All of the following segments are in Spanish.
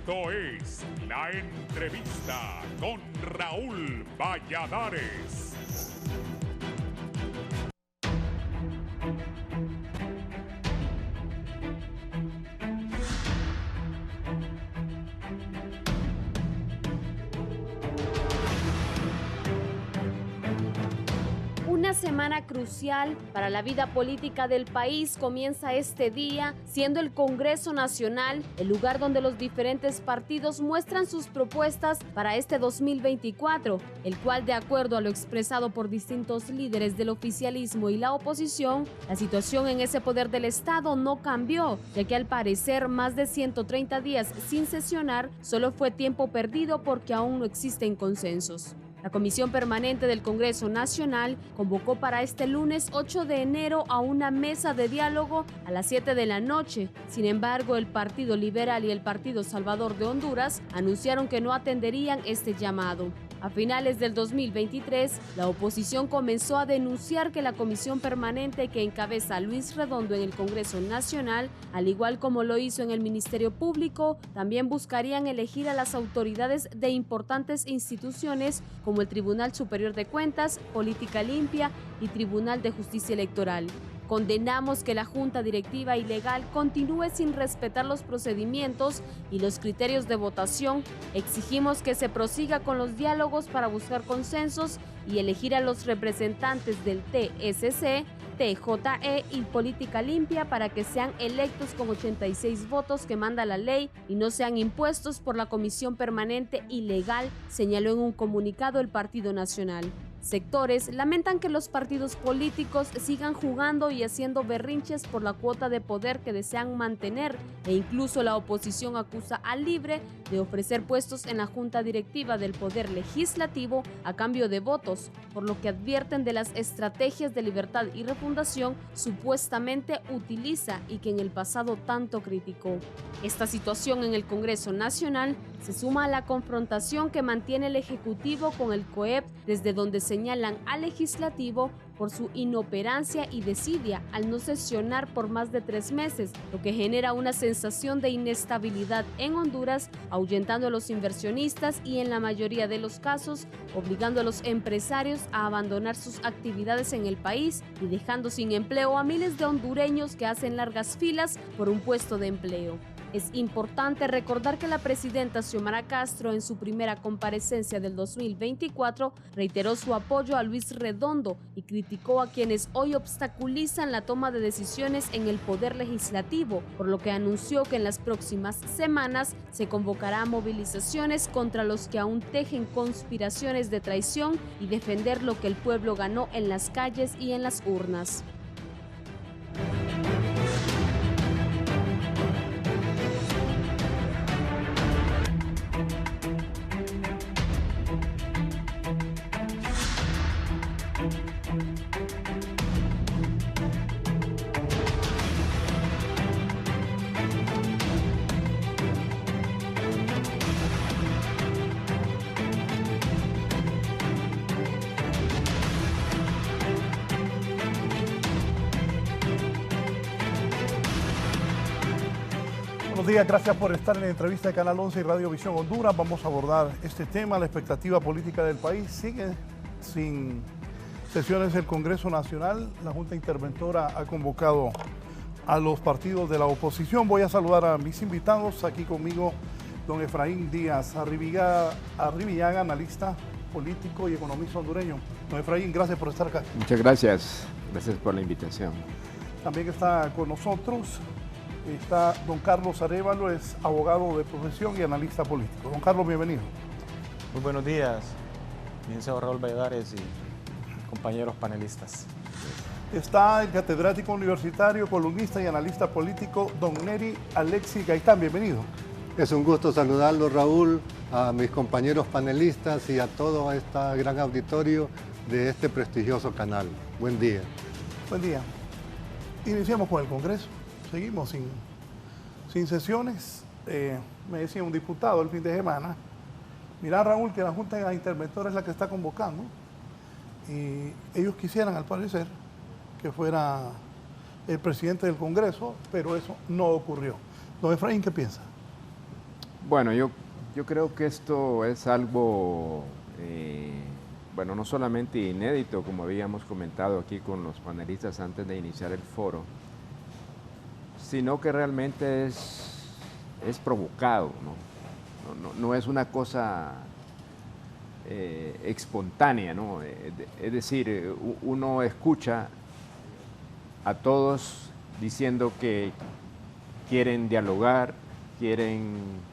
Esto es La Entrevista con Raúl Valladares. Una semana crucial para la vida política del país comienza este día, siendo el Congreso Nacional el lugar donde los diferentes partidos muestran sus propuestas para este 2024, el cual, de acuerdo a lo expresado por distintos líderes del oficialismo y la oposición, la situación en ese poder del Estado no cambió, ya que al parecer más de 130 días sin sesionar solo fue tiempo perdido porque aún no existen consensos. La Comisión Permanente del Congreso Nacional convocó para este lunes 8 de enero a una mesa de diálogo a las 7 de la noche. Sin embargo, el Partido Liberal y el Partido Salvador de Honduras anunciaron que no atenderían este llamado. A finales del 2023, la oposición comenzó a denunciar que la comisión permanente que encabeza Luis Redondo en el Congreso Nacional, al igual como lo hizo en el Ministerio Público, también buscarían elegir a las autoridades de importantes instituciones como el Tribunal Superior de Cuentas, Política Limpia y Tribunal de Justicia Electoral. Condenamos que la Junta Directiva Ilegal continúe sin respetar los procedimientos y los criterios de votación. Exigimos que se prosiga con los diálogos para buscar consensos y elegir a los representantes del TSC, TJE y Política Limpia para que sean electos con 86 votos que manda la ley y no sean impuestos por la Comisión Permanente Ilegal, señaló en un comunicado el Partido Nacional. Sectores lamentan que los partidos políticos sigan jugando y haciendo berrinches por la cuota de poder que desean mantener, e incluso la oposición acusa al Libre de ofrecer puestos en la Junta Directiva del Poder Legislativo a cambio de votos, por lo que advierten de las estrategias de Libertad y Refundación supuestamente utiliza y que en el pasado tanto criticó. Esta situación en el Congreso Nacional se suma a la confrontación que mantiene el Ejecutivo con el COEP, desde donde señalan al Legislativo por su inoperancia y desidia al no sesionar por más de 3 meses, lo que genera una sensación de inestabilidad en Honduras, ahuyentando a los inversionistas y, en la mayoría de los casos, obligando a los empresarios a abandonar sus actividades en el país y dejando sin empleo a miles de hondureños que hacen largas filas por un puesto de empleo. Es importante recordar que la presidenta Xiomara Castro, en su primera comparecencia del 2024, reiteró su apoyo a Luis Redondo y criticó a quienes hoy obstaculizan la toma de decisiones en el Poder Legislativo, por lo que anunció que en las próximas semanas se convocará movilizaciones contra los que aún tejen conspiraciones de traición y defender lo que el pueblo ganó en las calles y en las urnas. Buenos días, gracias por estar en la entrevista de Canal 11 y Radio Visión Honduras. Vamos a abordar este tema, la expectativa política del país. Sigue sin sesiones el Congreso Nacional. La Junta Interventora ha convocado a los partidos de la oposición. Voy a saludar a mis invitados. Aquí conmigo, don Efraín Díaz Arribillaga, analista político y economista hondureño. Don Efraín, gracias por estar acá. Muchas gracias. Gracias por la invitación. También está con nosotros está don Carlos Arévalo, es abogado de profesión y analista político. Don Carlos, bienvenido. Muy buenos días, licenciado Raúl Valladares y compañeros panelistas. Está el catedrático universitario, columnista y analista político, don Neri Alexis Gaitán. Bienvenido. Es un gusto saludarlo, Raúl, a mis compañeros panelistas y a todo este gran auditorio de este prestigioso canal. Buen día. Buen día. Iniciamos con el Congreso. Seguimos sin sesiones. Me decía un diputado el fin de semana, mira, Raúl, que la Junta Interventora es la que está convocando y ellos quisieran, al parecer, que fuera el presidente del Congreso, pero eso no ocurrió. Don Efraín, ¿qué piensa? Bueno, yo creo que esto es algo, bueno, no solamente inédito, como habíamos comentado aquí con los panelistas antes de iniciar el foro, sino que realmente es provocado, ¿no? No es una cosa espontánea, ¿no? Es decir, uno escucha a todos diciendo que quieren dialogar, quieren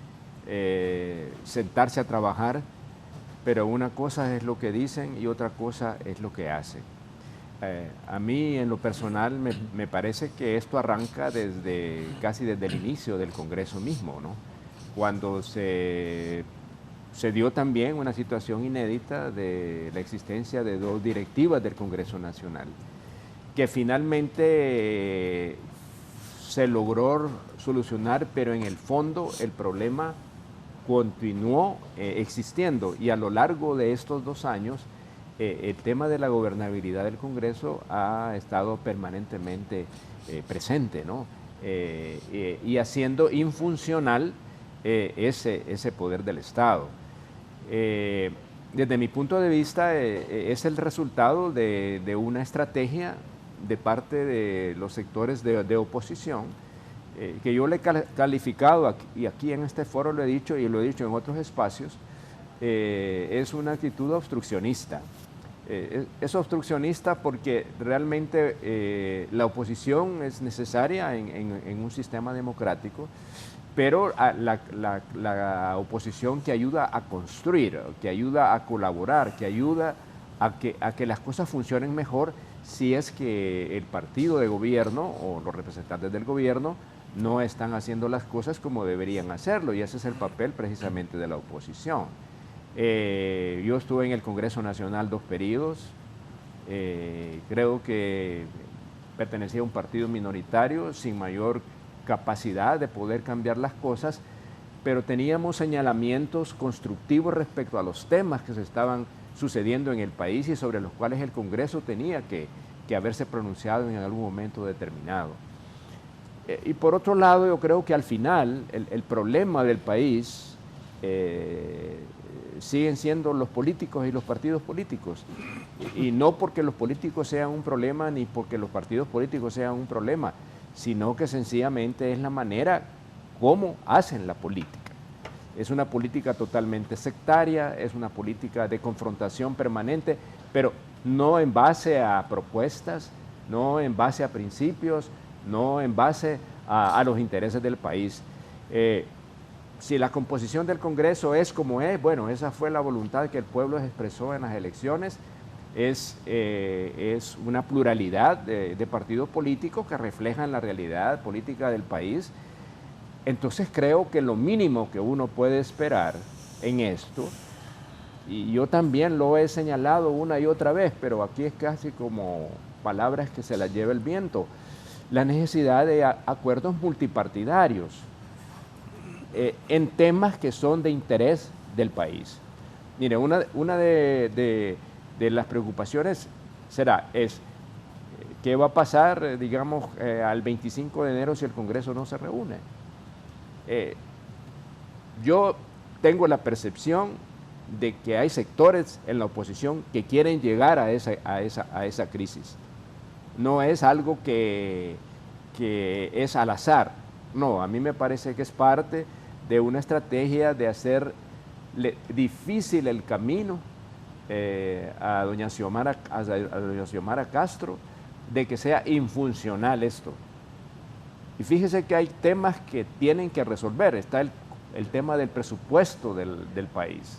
sentarse a trabajar, pero una cosa es lo que dicen y otra cosa es lo que hacen. A mí en lo personal me parece que esto arranca casi desde el inicio del Congreso mismo, ¿no? Cuando se dio también una situación inédita de la existencia de 2 directivas del Congreso Nacional, que finalmente se logró solucionar, pero en el fondo el problema continuó existiendo, y a lo largo de estos 2 años el tema de la gobernabilidad del Congreso ha estado permanentemente presente, ¿no? Y haciendo infuncional ese poder del Estado. Desde mi punto de vista es el resultado de una estrategia de parte de los sectores de oposición, que yo le he calificado, y aquí en este foro lo he dicho y lo he dicho en otros espacios, es una actitud obstruccionista. Es obstruccionista porque realmente la oposición es necesaria en un sistema democrático, pero la oposición que ayuda a construir, que ayuda a colaborar, que ayuda a que las cosas funcionen mejor, si es que el partido de gobierno o los representantes del gobierno no están haciendo las cosas como deberían hacerlo, y ese es el papel precisamente de la oposición. Yo estuve en el Congreso Nacional 2 periodos, creo que pertenecía a un partido minoritario sin mayor capacidad de poder cambiar las cosas, pero teníamos señalamientos constructivos respecto a los temas que se estaban sucediendo en el país y sobre los cuales el Congreso tenía que haberse pronunciado en algún momento determinado. Y por otro lado, yo creo que al final el problema del país siguen siendo los políticos y los partidos políticos, y no porque los políticos sean un problema ni porque los partidos políticos sean un problema, sino que sencillamente es la manera como hacen la política. Es una política totalmente sectaria, es una política de confrontación permanente, pero no en base a propuestas, no en base a principios, no en base a los intereses del país. Si la composición del Congreso es como es, bueno, esa fue la voluntad que el pueblo expresó en las elecciones. Es una pluralidad de partidos políticos que reflejan la realidad política del país. Entonces creo que lo mínimo que uno puede esperar en esto, y yo también lo he señalado una y otra vez, pero aquí es casi como palabras que se las lleva el viento, la necesidad de acuerdos multipartidarios en temas que son de interés del país. Mire, una de las preocupaciones es qué va a pasar, digamos, al 25 de enero si el Congreso no se reúne. Yo tengo la percepción de que hay sectores en la oposición que quieren llegar a esa crisis. No es algo que es al azar. No, a mí me parece que es parte de una estrategia de hacer difícil el camino a doña Xiomara Castro, de que sea infuncional esto. Y fíjese que hay temas que tienen que resolver. Está el tema del presupuesto del país.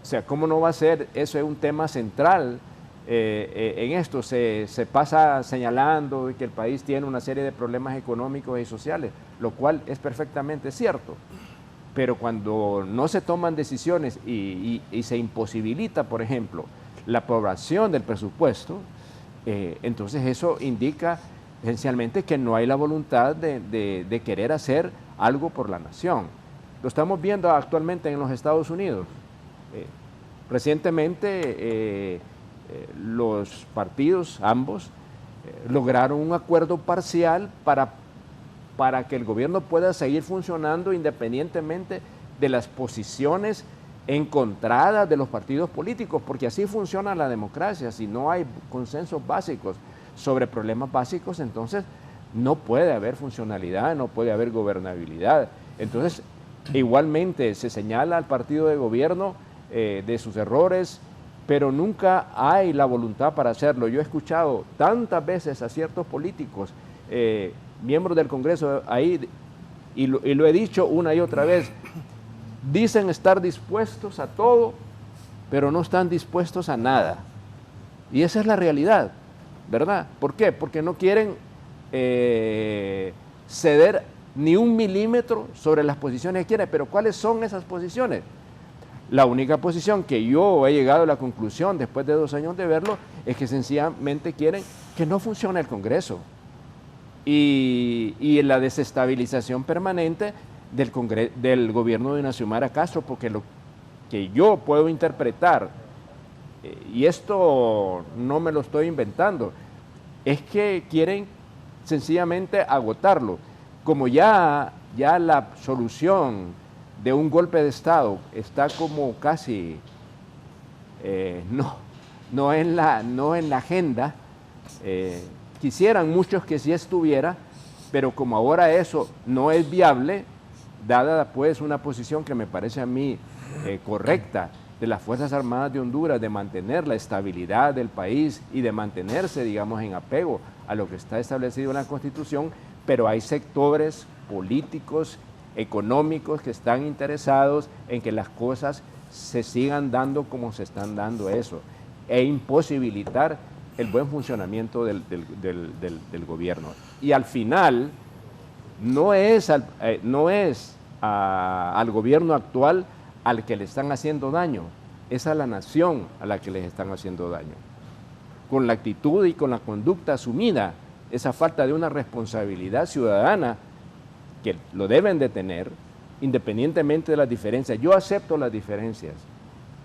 O sea, ¿cómo no va a ser? Eso es un tema central. En esto se pasa señalando que el país tiene una serie de problemas económicos y sociales, lo cual es perfectamente cierto. Pero cuando no se toman decisiones y se imposibilita, por ejemplo, la aprobación del presupuesto, entonces eso indica esencialmente que no hay la voluntad de querer hacer algo por la nación. Lo estamos viendo actualmente en los Estados Unidos. Recientemente los partidos, ambos, lograron un acuerdo parcial para que el gobierno pueda seguir funcionando independientemente de las posiciones encontradas de los partidos políticos, porque así funciona la democracia. Si no hay consensos básicos sobre problemas básicos, entonces no puede haber funcionalidad, no puede haber gobernabilidad. Entonces, igualmente se señala al partido de gobierno de sus errores, pero nunca hay la voluntad para hacerlo. Yo he escuchado tantas veces a ciertos políticos, miembros del Congreso ahí, y lo he dicho una y otra vez, dicen estar dispuestos a todo, pero no están dispuestos a nada. Y esa es la realidad, ¿verdad? ¿Por qué? Porque no quieren ceder ni un milímetro sobre las posiciones que quieren. Pero ¿cuáles son esas posiciones? La única posición que yo he llegado a la conclusión después de 2 años de verlo es que sencillamente quieren que no funcione el Congreso y la desestabilización permanente del gobierno de Ignacio Xiomara Castro, porque lo que yo puedo interpretar, y esto no me lo estoy inventando, es que quieren sencillamente agotarlo. Como ya la solución de un golpe de Estado está como casi no en la agenda, quisieran muchos que sí estuviera, pero como ahora eso no es viable, dada pues una posición que me parece a mí correcta de las Fuerzas Armadas de Honduras, de mantener la estabilidad del país y de mantenerse, digamos, en apego a lo que está establecido en la Constitución, pero hay sectores políticos, económicos que están interesados en que las cosas se sigan dando como se están dando eso, e imposibilitar el buen funcionamiento del gobierno. Y al final, no es al gobierno actual al que le están haciendo daño, es a la nación a la que les están haciendo daño. Con la actitud y con la conducta asumida, esa falta de una responsabilidad ciudadana que lo deben de tener, independientemente de las diferencias. Yo acepto las diferencias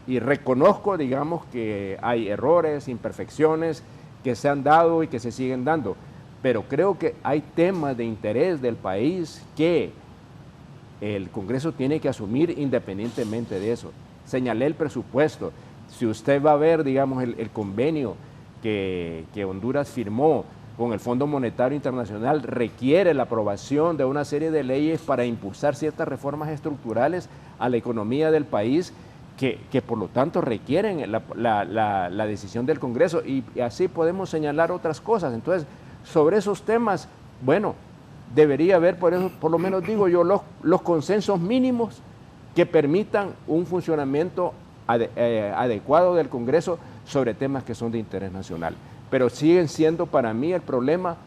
y reconozco, digamos, que hay errores, imperfecciones que se han dado y que se siguen dando, pero creo que hay temas de interés del país que el Congreso tiene que asumir independientemente de eso. Señalé el presupuesto. Si usted va a ver, digamos, el convenio que Honduras firmó con el Fondo Monetario Internacional, requiere la aprobación de una serie de leyes para impulsar ciertas reformas estructurales a la economía del país que por lo tanto requieren la decisión del Congreso, y así podemos señalar otras cosas. Entonces, sobre esos temas, bueno, debería haber, por lo menos digo yo, los consensos mínimos que permitan un funcionamiento adecuado del Congreso sobre temas que son de interés nacional. Pero siguen siendo para mí el problema,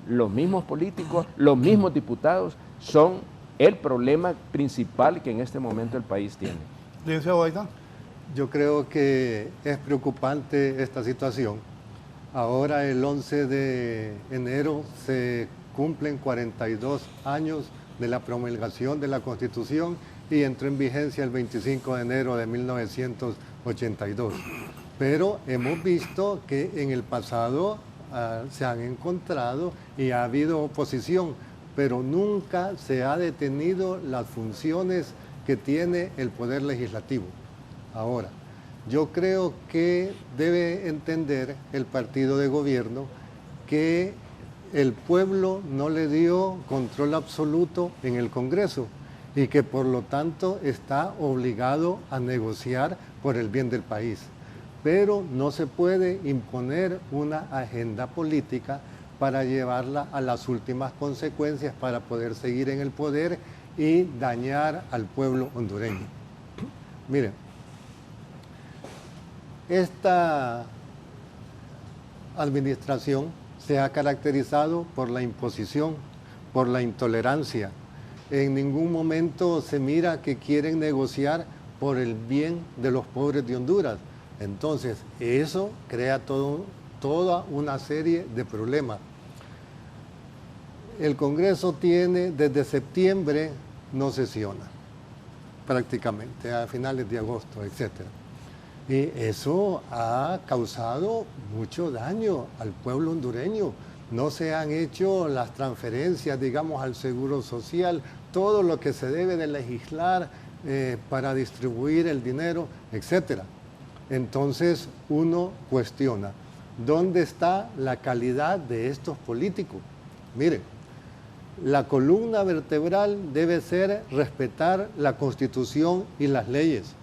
los mismos políticos, los mismos diputados, son el problema principal que en este momento el país tiene. Licenciado Gaitán. Yo creo que es preocupante esta situación. Ahora el 11 de enero se cumplen 42 años de la promulgación de la Constitución y entró en vigencia el 25 de enero de 1982. Pero hemos visto que en el pasado se han encontrado y ha habido oposición, pero nunca se ha detenido las funciones que tiene el Poder Legislativo. Ahora, yo creo que debe entender el partido de gobierno que el pueblo no le dio control absoluto en el Congreso y que por lo tanto está obligado a negociar por el bien del país. Pero no se puede imponer una agenda política para llevarla a las últimas consecuencias para poder seguir en el poder y dañar al pueblo hondureño. Miren, esta administración se ha caracterizado por la imposición, por la intolerancia. En ningún momento se mira que quieren negociar por el bien de los pobres de Honduras. Entonces, eso crea toda una serie de problemas. El Congreso tiene, desde septiembre, no sesiona, prácticamente, a finales de agosto, etc. Y eso ha causado mucho daño al pueblo hondureño. No se han hecho las transferencias, digamos, al Seguro Social, todo lo que se debe de legislar para distribuir el dinero, etc. Entonces uno cuestiona, ¿dónde está la calidad de estos políticos? Miren, la columna vertebral debe ser respetar la Constitución y las leyes.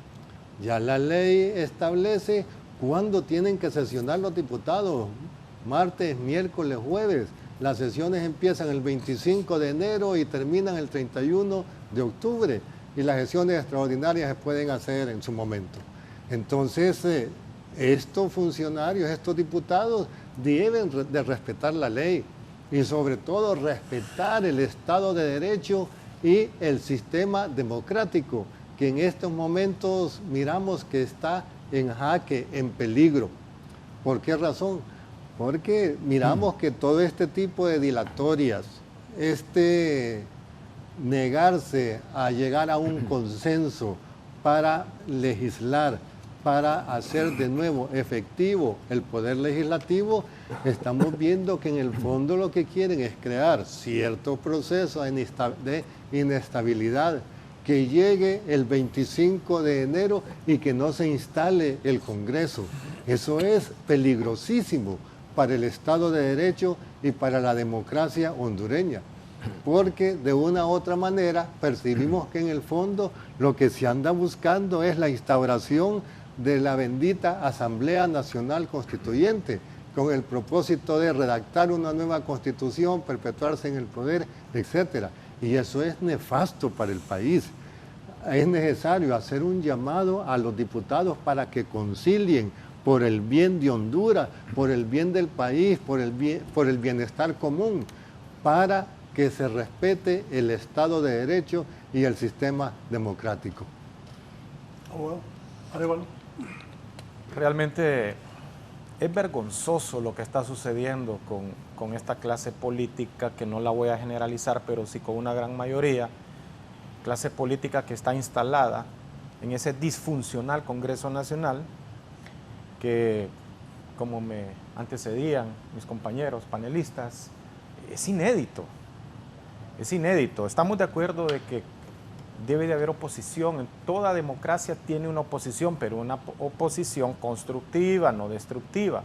Ya la ley establece cuándo tienen que sesionar los diputados, martes, miércoles, jueves. Las sesiones empiezan el 25 de enero y terminan el 31 de octubre. Y las sesiones extraordinarias se pueden hacer en su momento. Entonces, estos funcionarios, estos diputados, deben de respetar la ley y sobre todo respetar el Estado de Derecho y el sistema democrático, que en estos momentos miramos que está en jaque, en peligro. ¿Por qué razón? Porque miramos que todo este tipo de dilatorias, negarse a llegar a un consenso para legislar, para hacer de nuevo efectivo el poder legislativo, estamos viendo que en el fondo lo que quieren es crear cierto proceso de inestabilidad, que llegue el 25 de enero y que no se instale el Congreso. Eso es peligrosísimo para el Estado de Derecho y para la democracia hondureña, porque de una u otra manera percibimos que en el fondo lo que se anda buscando es la instauración de la bendita Asamblea Nacional Constituyente, con el propósito de redactar una nueva constitución, perpetuarse en el poder, etc. Y eso es nefasto para el país. Es necesario hacer un llamado a los diputados para que concilien por el bien de Honduras, por el bien del país, por el bienestar común, para que se respete el Estado de Derecho y el sistema democrático. Realmente es vergonzoso lo que está sucediendo con esta clase política, que no la voy a generalizar, pero sí con una gran mayoría, clase política que está instalada en ese disfuncional Congreso Nacional, que, como me antecedían mis compañeros panelistas, es inédito. Es inédito. Estamos de acuerdo de que debe de haber oposición. En toda democracia tiene una oposición, pero una oposición constructiva, no destructiva.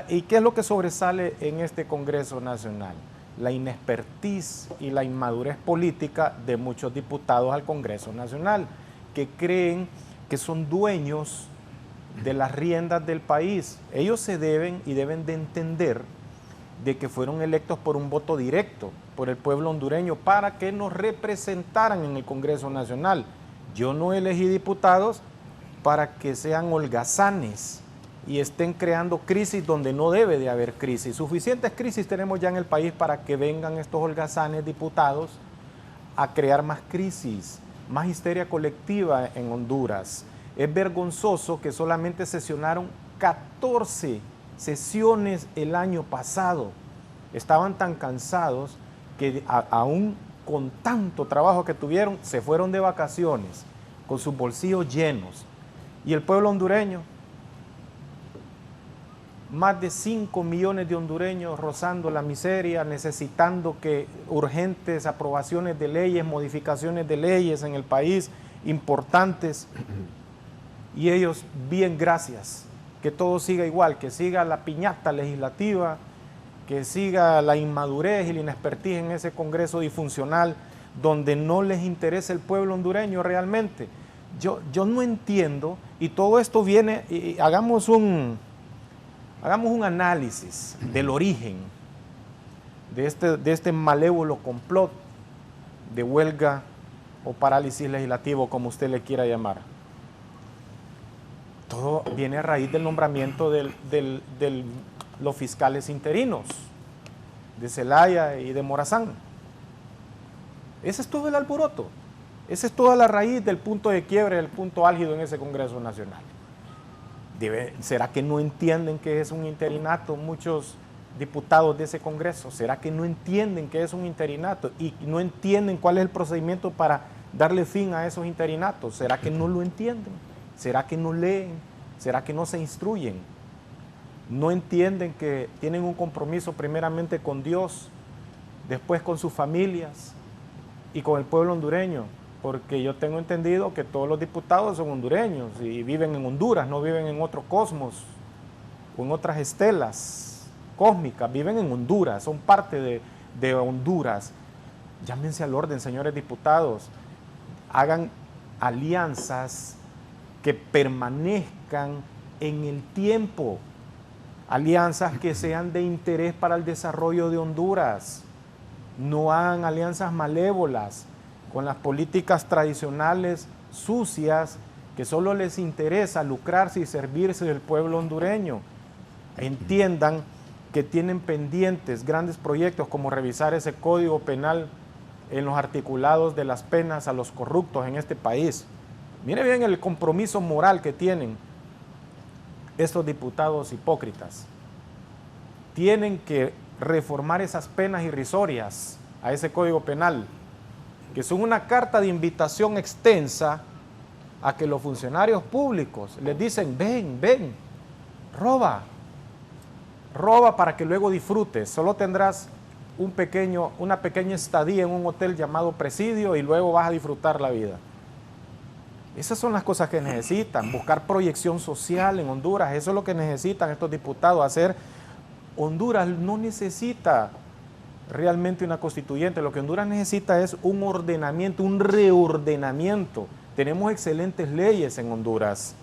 ¿Y qué es lo que sobresale en este Congreso Nacional? La inexpertise y la inmadurez política de muchos diputados al Congreso Nacional, que creen que son dueños de las riendas del país. Ellos se deben de entender de que fueron electos por un voto directo por el pueblo hondureño para que nos representaran en el Congreso Nacional. Yo no elegí diputados para que sean holgazanes y estén creando crisis donde no debe de haber crisis. Suficientes crisis tenemos ya en el país para que vengan estos holgazanes diputados a crear más crisis, más histeria colectiva en Honduras. Es vergonzoso que solamente sesionaron 14 sesiones el año pasado. Estaban tan cansados que aún con tanto trabajo que tuvieron, se fueron de vacaciones con sus bolsillos llenos. Y el pueblo hondureño, más de 5 millones de hondureños rozando la miseria, necesitando que urgentes aprobaciones de leyes, modificaciones de leyes en el país, importantes. Y ellos, bien, gracias, que todo siga igual, que siga la piñata legislativa, que siga la inmadurez y la inexpertise en ese Congreso disfuncional, donde no les interesa el pueblo hondureño realmente. Yo no entiendo, y todo esto viene, y hagamos un análisis del origen de este malévolo complot de huelga o parálisis legislativo, como usted le quiera llamar. Todo viene a raíz del nombramiento de los fiscales interinos, de Zelaya y de Morazán. Ese es todo el alboroto. Esa es toda la raíz del punto de quiebre, del punto álgido en ese Congreso Nacional. ¿Será que no entienden que es un interinato muchos diputados de ese Congreso? ¿Será que no entienden que es un interinato y no entienden cuál es el procedimiento para darle fin a esos interinatos? ¿Será que no lo entienden? ¿Será que no leen? ¿Será que no se instruyen? ¿No entienden que tienen un compromiso primeramente con Dios, después con sus familias y con el pueblo hondureño, porque yo tengo entendido que todos los diputados son hondureños y viven en Honduras, no viven en otro cosmos o en otras estelas cósmicas, viven en Honduras, son parte de Honduras. Llámense al orden, señores diputados, hagan alianzas que permanezcan en el tiempo, alianzas que sean de interés para el desarrollo de Honduras. No hagan alianzas malévolas con las políticas tradicionales sucias que solo les interesa lucrarse y servirse del pueblo hondureño. Entiendan que tienen pendientes grandes proyectos como revisar ese código penal en los articulados de las penas a los corruptos en este país. Mire bien el compromiso moral que tienen estos diputados hipócritas. Tienen que reformar esas penas irrisorias a ese código penal, que son una carta de invitación extensa a que los funcionarios públicos les dicen, ven, roba para que luego disfrutes, solo tendrás una pequeña estadía en un hotel llamado Presidio y luego vas a disfrutar la vida. Esas son las cosas que necesitan, buscar proyección social en Honduras, eso es lo que necesitan estos diputados hacer. Honduras no necesita realmente una constituyente, lo que Honduras necesita es un ordenamiento, un reordenamiento. Tenemos excelentes leyes en Honduras,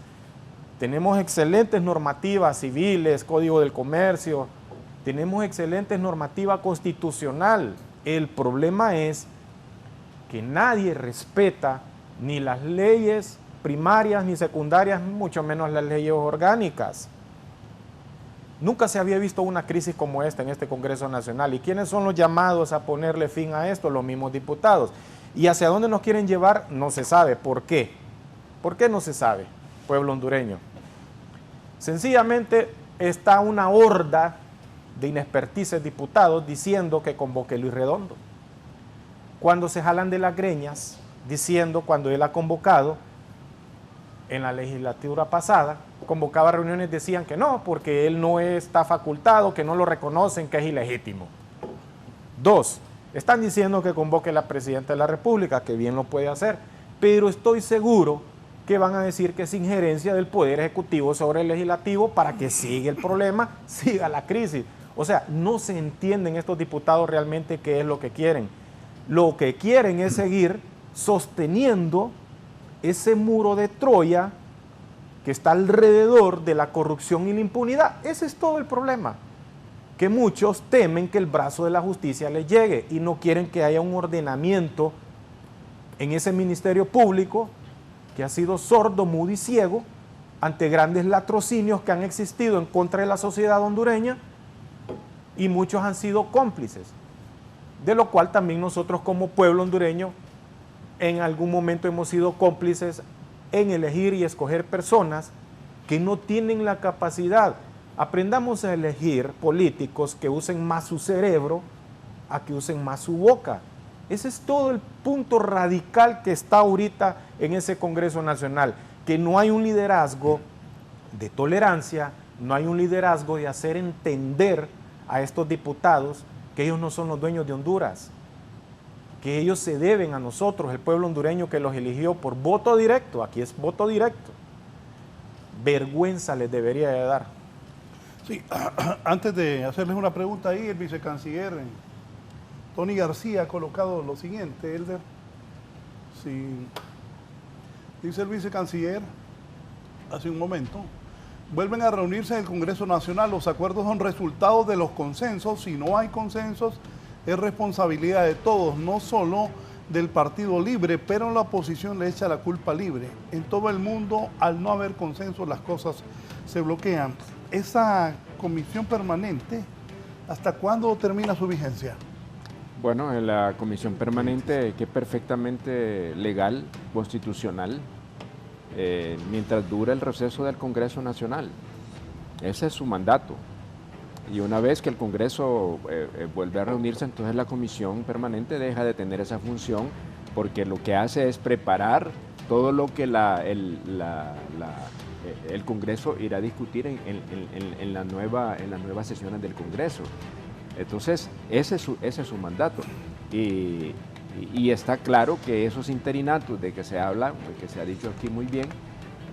tenemos excelentes normativas civiles, Código del Comercio, tenemos excelentes normativa constitucional. El problema es que nadie respeta ni las leyes primarias ni secundarias, mucho menos las leyes orgánicas. Nunca se había visto una crisis como esta en este Congreso Nacional. ¿Y quiénes son los llamados a ponerle fin a esto? Los mismos diputados. ¿Y hacia dónde nos quieren llevar? No se sabe. ¿Por qué? ¿Por qué no se sabe, pueblo hondureño? Sencillamente está una horda de inexpertices diputados diciendo que convoque Luis Redondo. Cuando se jalan de las greñas, diciendo cuando él ha convocado en la legislatura pasada, convocaba reuniones, decían que no, porque él no está facultado, que no lo reconocen, que es ilegítimo. 2, están diciendo que convoque la presidenta de la República, que bien lo puede hacer, pero estoy seguro que van a decir que es injerencia del Poder Ejecutivo sobre el Legislativo para que siga el problema, siga la crisis. O sea, no se entienden estos diputados realmente qué es lo que quieren. Lo que quieren es seguir sosteniendo ese muro de Troya que está alrededor de la corrupción y la impunidad. Ese es todo el problema, que muchos temen que el brazo de la justicia les llegue y no quieren que haya un ordenamiento en ese ministerio público que ha sido sordo, mudo y ciego ante grandes latrocinios que han existido en contra de la sociedad hondureña, y muchos han sido cómplices, de lo cual también nosotros como pueblo hondureño en algún momento hemos sido cómplices en elegir y escoger personas que no tienen la capacidad. Aprendamos a elegir políticos que usen más su cerebro a que usen más su boca. Ese es todo el punto radical que está ahorita en ese Congreso Nacional, que no hay un liderazgo de tolerancia, no hay un liderazgo de hacer entender a estos diputados que ellos no son los dueños de Honduras, que ellos se deben a nosotros, el pueblo hondureño que los eligió por voto directo. Aquí es voto directo. Vergüenza les debería de dar. Sí, antes de hacerles una pregunta ahí, el vicecanciller Tony García ha colocado lo siguiente, Elder. Sí, dice el vicecanciller hace un momento: vuelven a reunirse en el Congreso Nacional, los acuerdos son resultados de los consensos, si no hay consensos es responsabilidad de todos, no solo del Partido Libre, pero la oposición le echa la culpa Libre. En todo el mundo, al no haber consenso, las cosas se bloquean. Esa comisión permanente, ¿hasta cuándo termina su vigencia? Bueno, la comisión permanente, que es perfectamente legal, constitucional, mientras dura el receso del Congreso Nacional. Ese es su mandato. Y una vez que el Congreso vuelve a reunirse, entonces la comisión permanente deja de tener esa función, porque lo que hace es preparar todo lo que el Congreso irá a discutir en las nuevas sesiones del Congreso. Entonces, ese es su mandato. Y Y está claro que esos interinatos de que se habla, que se ha dicho aquí muy bien,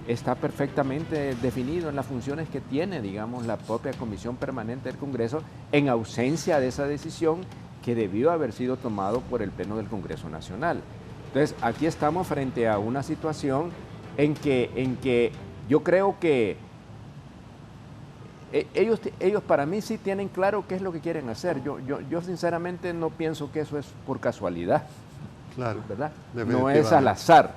está perfectamente definido en las funciones que tiene, digamos, la propia Comisión Permanente del Congreso, en ausencia de esa decisión que debió haber sido tomado por el Pleno del Congreso Nacional. Entonces, aquí estamos frente a una situación en que yo creo que ellos para mí sí tienen claro qué es lo que quieren hacer. Yo sinceramente no pienso que eso es por casualidad, Claro, ¿verdad? No es al azar,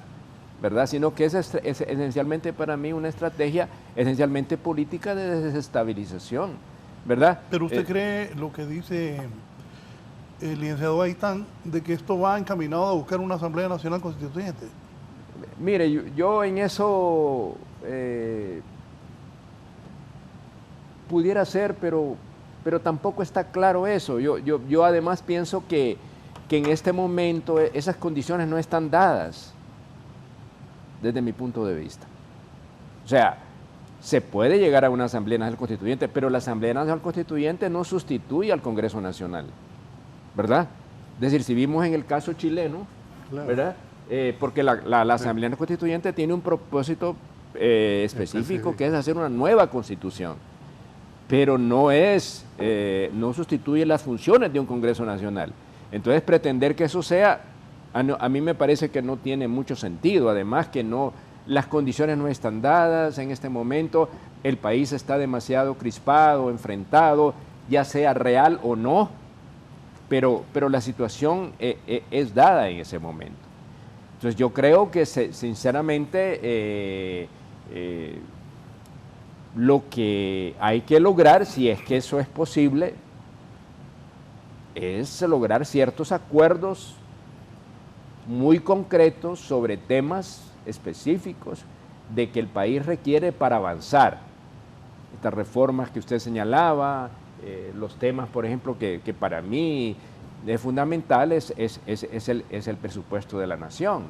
¿verdad? Sino que es esencialmente para mí una estrategia esencialmente política de desestabilización, ¿verdad? Pero usted cree lo que dice el licenciado Gaitán, de que esto va encaminado a buscar una Asamblea Nacional Constituyente. Mire, yo en eso pudiera ser, pero tampoco está claro eso. Yo además pienso que en este momento esas condiciones no están dadas, desde mi punto de vista. O sea, se puede llegar a una Asamblea Nacional Constituyente, pero la Asamblea Nacional Constituyente no sustituye al Congreso Nacional, ¿verdad? Es decir, si vimos en el caso chileno, claro. ¿verdad? Porque la Asamblea Nacional Constituyente tiene un propósito específico, que es hacer una nueva Constitución, pero no sustituye las funciones de un Congreso Nacional. Entonces, pretender que eso sea, a mí me parece que no tiene mucho sentido. Además que las condiciones no están dadas en este momento, el país está demasiado crispado, enfrentado, ya sea real o no, pero la situación es dada en ese momento. Entonces yo creo que sinceramente lo que hay que lograr, si es que eso es posible, es lograr ciertos acuerdos muy concretos sobre temas específicos de que el país requiere para avanzar. Estas reformas que usted señalaba, los temas, por ejemplo, que para mí es fundamental, es el presupuesto de la nación.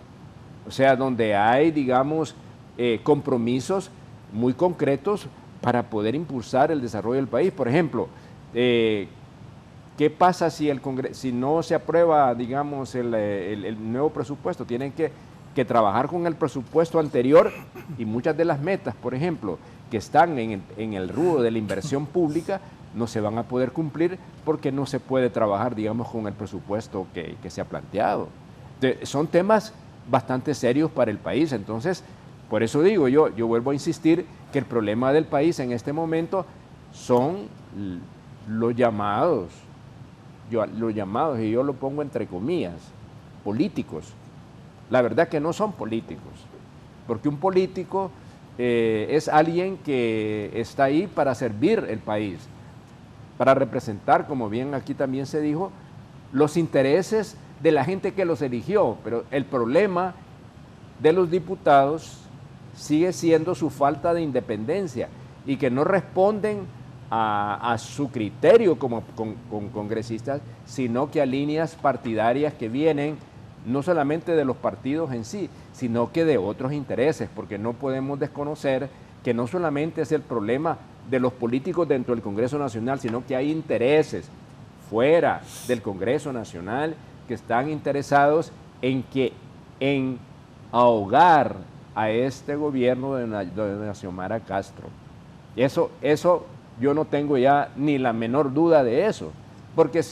O sea, donde hay, digamos, compromisos muy concretos para poder impulsar el desarrollo del país. Por ejemplo, ¿qué pasa si si no se aprueba, digamos, el nuevo presupuesto? Tienen que trabajar con el presupuesto anterior, y muchas de las metas, por ejemplo, que están en el rubro de la inversión pública, no se van a poder cumplir porque no se puede trabajar, digamos, con el presupuesto que se ha planteado. Son temas bastante serios para el país. Entonces, por eso digo, yo vuelvo a insistir que el problema del país en este momento son los llamados, y yo lo pongo entre comillas, políticos. La verdad que no son políticos, porque un político es alguien que está ahí para servir el país, para representar, como bien aquí también se dijo, los intereses de la gente que los eligió. Pero el problema de los diputados sigue siendo su falta de independencia y que no responden a su criterio como congresistas, sino que a líneas partidarias que vienen no solamente de los partidos en sí, sino que de otros intereses, porque no podemos desconocer que no solamente es el problema de los políticos dentro del Congreso Nacional, sino que hay intereses fuera del Congreso Nacional que están interesados en ahogar a este gobierno de doña Xiomara Castro. Eso yo no tengo ya ni la menor duda de eso, porque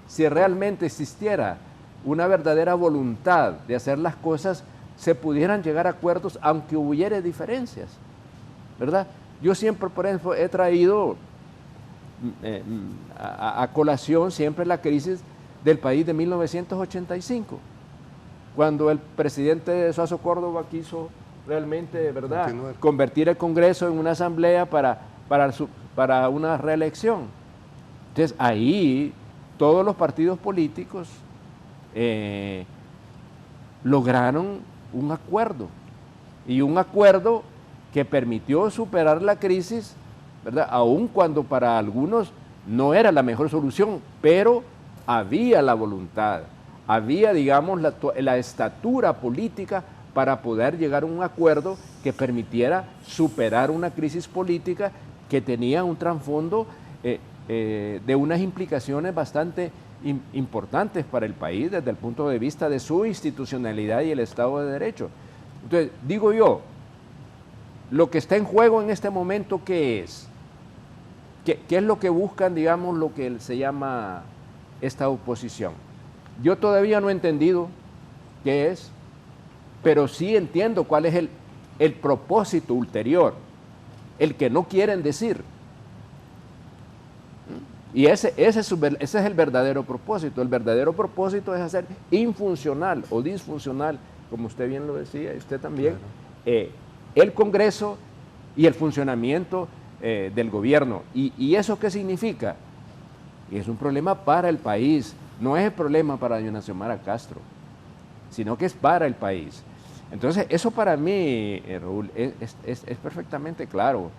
si realmente existiera una verdadera voluntad de hacer las cosas, se pudieran llegar a acuerdos aunque hubiera diferencias, ¿verdad? Yo siempre, por ejemplo, he traído a colación siempre la crisis del país de 1985, cuando el presidente Suazo Córdoba quiso realmente, ¿verdad?, convertir el Congreso en una asamblea para una reelección. Entonces ahí todos los partidos políticos lograron un acuerdo, y un acuerdo que permitió superar la crisis, ¿verdad?, aun cuando para algunos no era la mejor solución, pero había la voluntad, había, digamos, la estatura política para poder llegar a un acuerdo que permitiera superar una crisis política que tenía un trasfondo de unas implicaciones bastante importantes para el país desde el punto de vista de su institucionalidad y el Estado de Derecho. Entonces, digo yo, lo que está en juego en este momento, ¿qué es? ¿Qué es lo que buscan, digamos, lo que se llama esta oposición? Yo todavía no he entendido qué es, pero sí entiendo cuál es el propósito ulterior, el que no quieren decir. Y ese es el verdadero propósito. El verdadero propósito es hacer infuncional o disfuncional, como usted bien lo decía, y usted también, el Congreso y el funcionamiento del gobierno. ¿Y eso qué significa? Y es un problema para el país, no es el problema para doña Xiomara Castro, sino que es para el país. Entonces, eso para mí, Raúl, es perfectamente claro.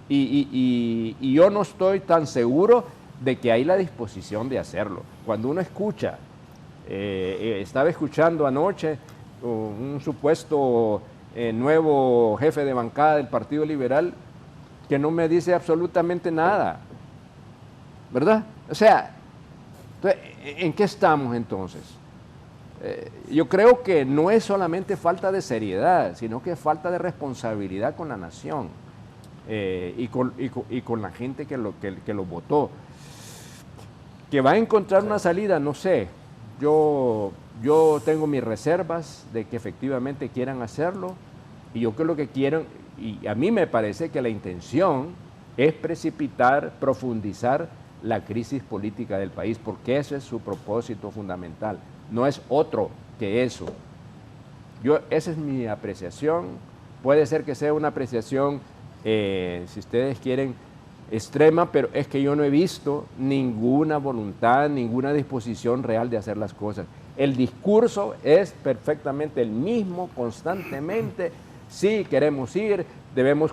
Y yo no estoy tan seguro de que hay la disposición de hacerlo. Cuando uno escucha, estaba escuchando anoche un supuesto nuevo jefe de bancada del Partido Liberal que no me dice absolutamente nada, ¿verdad? O sea, ¿en qué estamos entonces? Yo creo que no es solamente falta de seriedad, sino que es falta de responsabilidad con la nación y con la gente que lo votó. Que va a encontrar una salida, no sé. Yo tengo mis reservas de que efectivamente quieran hacerlo, y yo creo que quieren, y a mí me parece que la intención es precipitar, profundizar la crisis política del país, porque ese es su propósito fundamental, no es otro que eso. Esa es mi apreciación. Puede ser que sea una apreciación, si ustedes quieren, extrema, pero es que yo no he visto ninguna voluntad, ninguna disposición real de hacer las cosas. El discurso es perfectamente el mismo, constantemente. Sí, queremos ir, debemos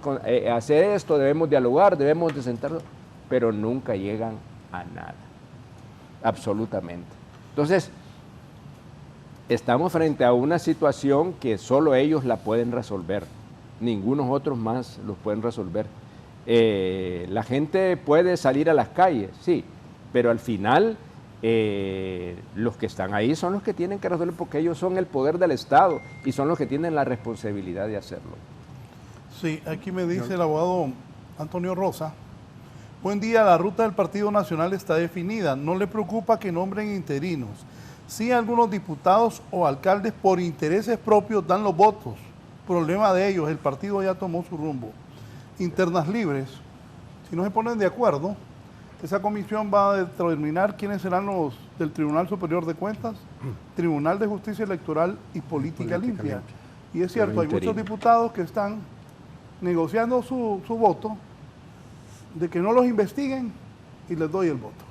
hacer esto, debemos dialogar, debemos de sentarnos, pero nunca llegan a nada, absolutamente. Entonces, estamos frente a una situación que solo ellos la pueden resolver, ningunos otros más los pueden resolver. La gente puede salir a las calles, sí, pero al final los que están ahí son los que tienen que resolver, porque ellos son el poder del Estado y son los que tienen la responsabilidad de hacerlo. Sí, aquí me dice el abogado Antonio Rosa: buen día, la ruta del Partido Nacional está definida, no le preocupa que nombren interinos. Sí, algunos diputados o alcaldes por intereses propios dan los votos, problema de ellos, el partido ya tomó su rumbo. Internas libres, si no se ponen de acuerdo, esa comisión va a determinar quiénes serán los del Tribunal Superior de Cuentas, Tribunal de Justicia Electoral y Política Limpia. Y es cierto, hay muchos diputados que están negociando su voto, de que no los investiguen y les doy el voto.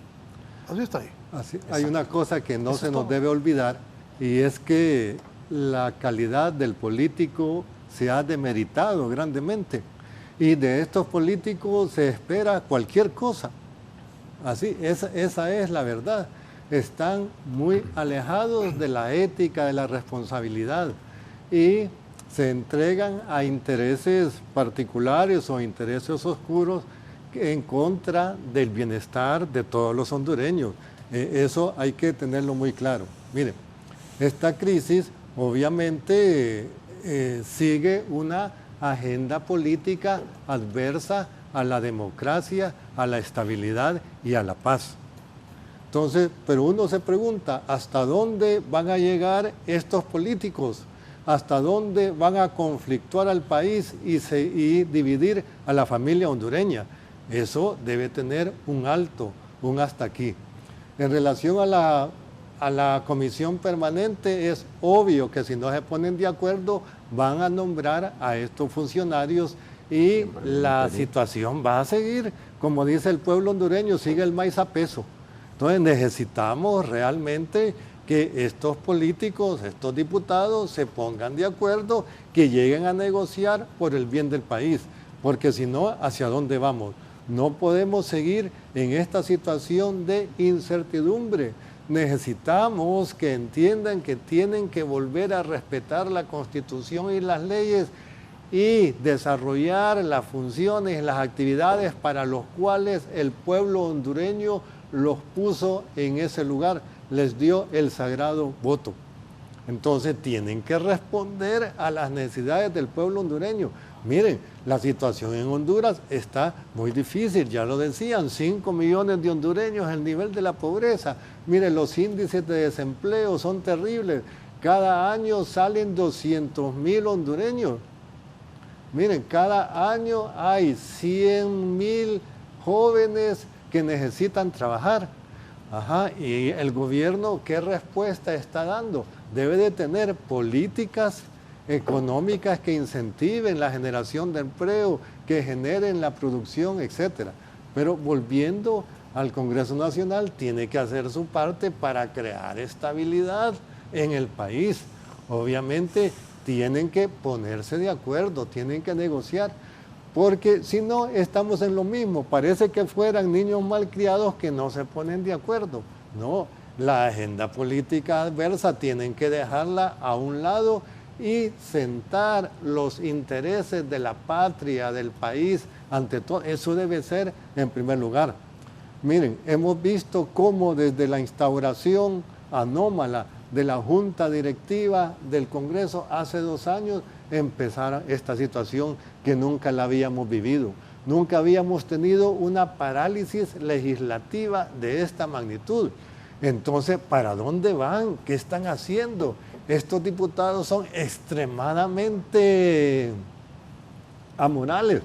Así está ahí. Así, hay una cosa que no se nos debe olvidar, y es que la calidad del político se ha demeritado grandemente. Y de estos políticos se espera cualquier cosa. Así, esa es la verdad. Están muy alejados de la ética, de la responsabilidad, y se entregan a intereses particulares o intereses oscuros en contra del bienestar de todos los hondureños. Eso hay que tenerlo muy claro. Miren, esta crisis obviamente sigue una agenda política adversa a la democracia, a la estabilidad y a la paz. Entonces, pero uno se pregunta, ¿hasta dónde van a llegar estos políticos? ¿Hasta dónde van a conflictuar al país y dividir a la familia hondureña? Eso debe tener un alto, un hasta aquí. En relación a la comisión permanente, es obvio que si no se ponen de acuerdo, van a nombrar a estos funcionarios y la situación va a seguir, como dice el pueblo hondureño, sigue el maíz a peso. Entonces necesitamos realmente que estos políticos, estos diputados se pongan de acuerdo, que lleguen a negociar por el bien del país, porque si no, ¿hacia dónde vamos? No podemos seguir en esta situación de incertidumbre. Necesitamos que entiendan que tienen que volver a respetar la Constitución y las leyes y desarrollar las funciones y las actividades para los cuales el pueblo hondureño los puso en ese lugar, les dio el sagrado voto. Entonces tienen que responder a las necesidades del pueblo hondureño. Miren, la situación en Honduras está muy difícil, ya lo decían, 5 millones de hondureños, el nivel de la pobreza. Miren, los índices de desempleo son terribles. Cada año salen 200,000 hondureños. Miren, cada año hay 100,000 jóvenes que necesitan trabajar. Ajá, y el gobierno, ¿qué respuesta está dando? Debe de tener políticas económicas que incentiven la generación de empleo, que generen la producción, etcétera. Pero volviendo al Congreso Nacional, tiene que hacer su parte para crear estabilidad en el país. Obviamente tienen que ponerse de acuerdo, tienen que negociar, porque si no estamos en lo mismo, parece que fueran niños malcriados que no se ponen de acuerdo. No, la agenda política adversa tienen que dejarla a un lado y sentar los intereses de la patria, del país, ante todo. Eso debe ser en primer lugar. Miren, hemos visto cómo desde la instauración anómala de la Junta Directiva del Congreso hace 2 años empezara esta situación que nunca la habíamos vivido. Nunca habíamos tenido una parálisis legislativa de esta magnitud. Entonces, ¿para dónde van? ¿Qué están haciendo? Estos diputados son extremadamente amorales.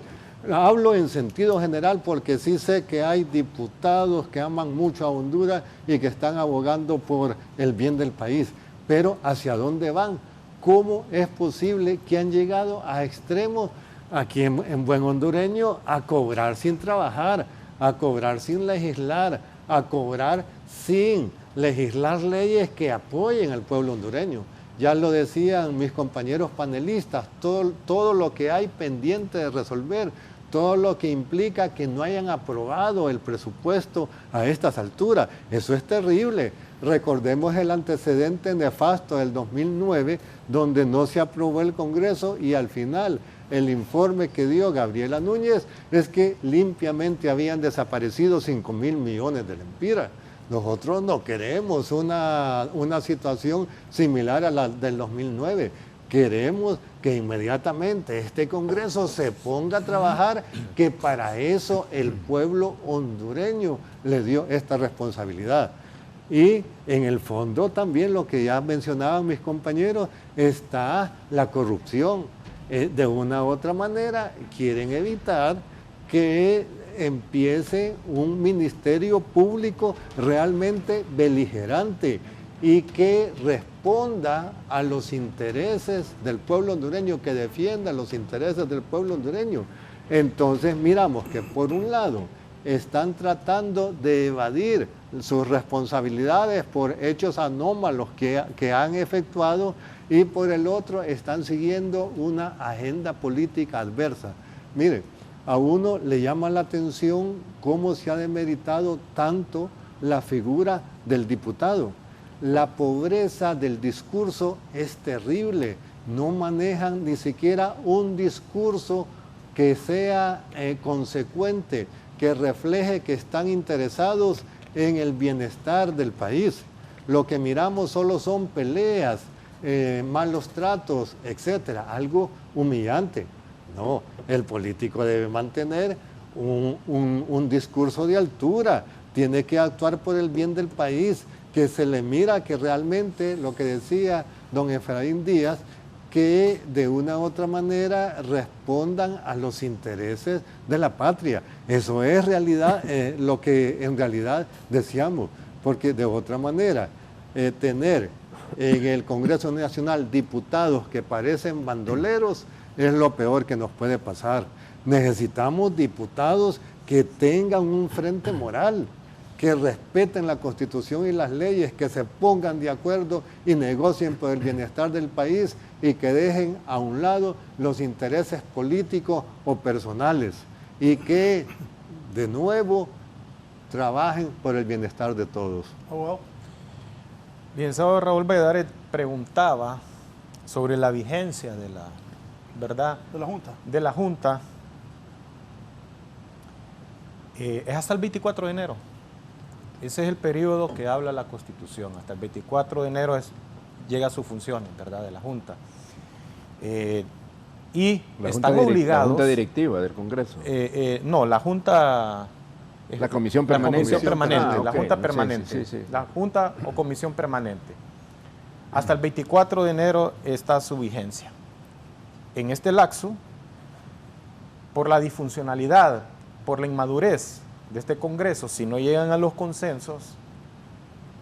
Hablo en sentido general porque sí sé que hay diputados que aman mucho a Honduras y que están abogando por el bien del país. Pero ¿hacia dónde van? ¿Cómo es posible que han llegado a extremos aquí en buen hondureño a cobrar sin trabajar, a cobrar sin legislar, a cobrar sin legislar leyes que apoyen al pueblo hondureño? Ya lo decían mis compañeros panelistas, todo lo que hay pendiente de resolver, todo lo que implica que no hayan aprobado el presupuesto a estas alturas. Eso es terrible. Recordemos el antecedente nefasto del 2009, donde no se aprobó el Congreso y al final el informe que dio Gabriela Núñez es que limpiamente habían desaparecido 5,000 millones de lempiras. Nosotros no queremos una situación similar a la del 2009. Queremos que inmediatamente este Congreso se ponga a trabajar, que para eso el pueblo hondureño le dio esta responsabilidad. Y en el fondo también lo que ya mencionaban mis compañeros, está la corrupción. De una u otra manera quieren evitar que empiece un ministerio público realmente beligerante y que responda a los intereses del pueblo hondureño, que defienda los intereses del pueblo hondureño. Entonces miramos que por un lado están tratando de evadir sus responsabilidades por hechos anómalos que han efectuado, y por el otro están siguiendo una agenda política adversa. Miren, a uno le llama la atención cómo se ha demeritado tanto la figura del diputado. La pobreza del discurso es terrible. No manejan ni siquiera un discurso que sea consecuente, que refleje que están interesados en el bienestar del país. Lo que miramos solo son peleas, malos tratos, etcétera, algo humillante. No, el político debe mantener un discurso de altura, tiene que actuar por el bien del país, que se le mira que realmente, lo que decía don Efraín Díaz, que de una u otra manera respondan a los intereses de la patria. Eso es realidad, lo que en realidad deseamos, porque de otra manera tener en el Congreso Nacional diputados que parecen bandoleros es lo peor que nos puede pasar. Necesitamos diputados que tengan un frente moral, que respeten la Constitución y las leyes, que se pongan de acuerdo y negocien por el bienestar del país y que dejen a un lado los intereses políticos o personales y que de nuevo trabajen por el bienestar de todos. Bien, Salvador Raúl Valladares preguntaba sobre la vigencia ¿verdad?, de la Junta. De la Junta, es hasta el 24 de enero. Ese es el periodo que habla la Constitución. Hasta el 24 de enero llega a sus funciones, ¿verdad?, de la Junta. Y están obligados... La Junta Directiva del Congreso. No, la Junta... La Comisión Permanente. La Comisión Permanente, Ah, la okay. Junta Permanente. Sí. La Junta o Comisión Permanente. Hasta el 24 de enero está su vigencia. En este lapso, por la disfuncionalidad, por la inmadurez de este Congreso, si no llegan a los consensos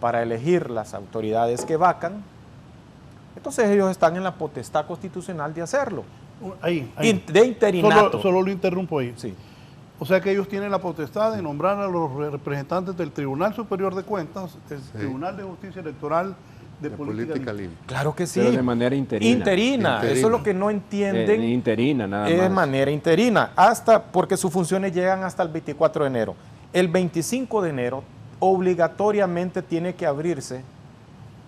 para elegir las autoridades que vacan, entonces ellos están en la potestad constitucional de hacerlo. Ahí. De interinato. Solo lo interrumpo ahí. Sí. O sea que ellos tienen la potestad de nombrar a los representantes del Tribunal Superior de Cuentas, del Tribunal de Justicia Electoral, de política limpia. Claro que sí. Pero de manera interina. Interina. Eso es lo que no entienden. Interina, nada más. De manera interina, porque sus funciones llegan hasta el 24 de enero. El 25 de enero obligatoriamente tiene que abrirse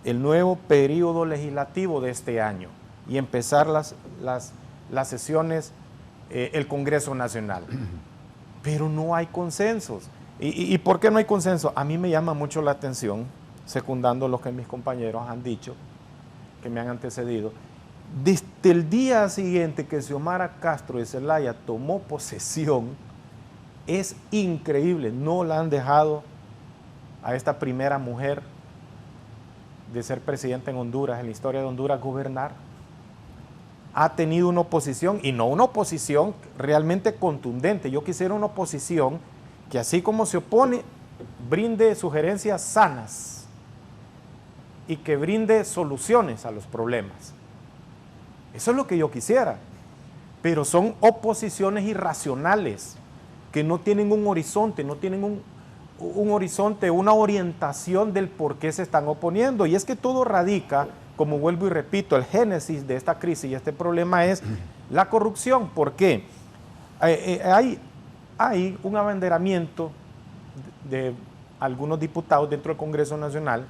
el nuevo periodo legislativo de este año y empezar las sesiones, el Congreso Nacional. Pero no hay consensos. ¿Y por qué no hay consenso? A mí me llama mucho la atención, secundando lo que mis compañeros han dicho, que me han antecedido. Desde el día siguiente que Xiomara Castro de Zelaya tomó posesión, es increíble, no la han dejado a esta primera mujer de ser presidenta en Honduras, en la historia de Honduras, gobernar. Ha tenido una oposición, y no una oposición realmente contundente. Yo quisiera una oposición que, así como se opone, brinde sugerencias sanas y que brinde soluciones a los problemas. Eso es lo que yo quisiera. Pero son oposiciones irracionales, que no tienen un horizonte, no tienen un horizonte, una orientación del por qué se están oponiendo. Y es que todo radica, como vuelvo y repito, el génesis de esta crisis y este problema es la corrupción. ¿Por qué? Hay un abanderamiento de algunos diputados dentro del Congreso Nacional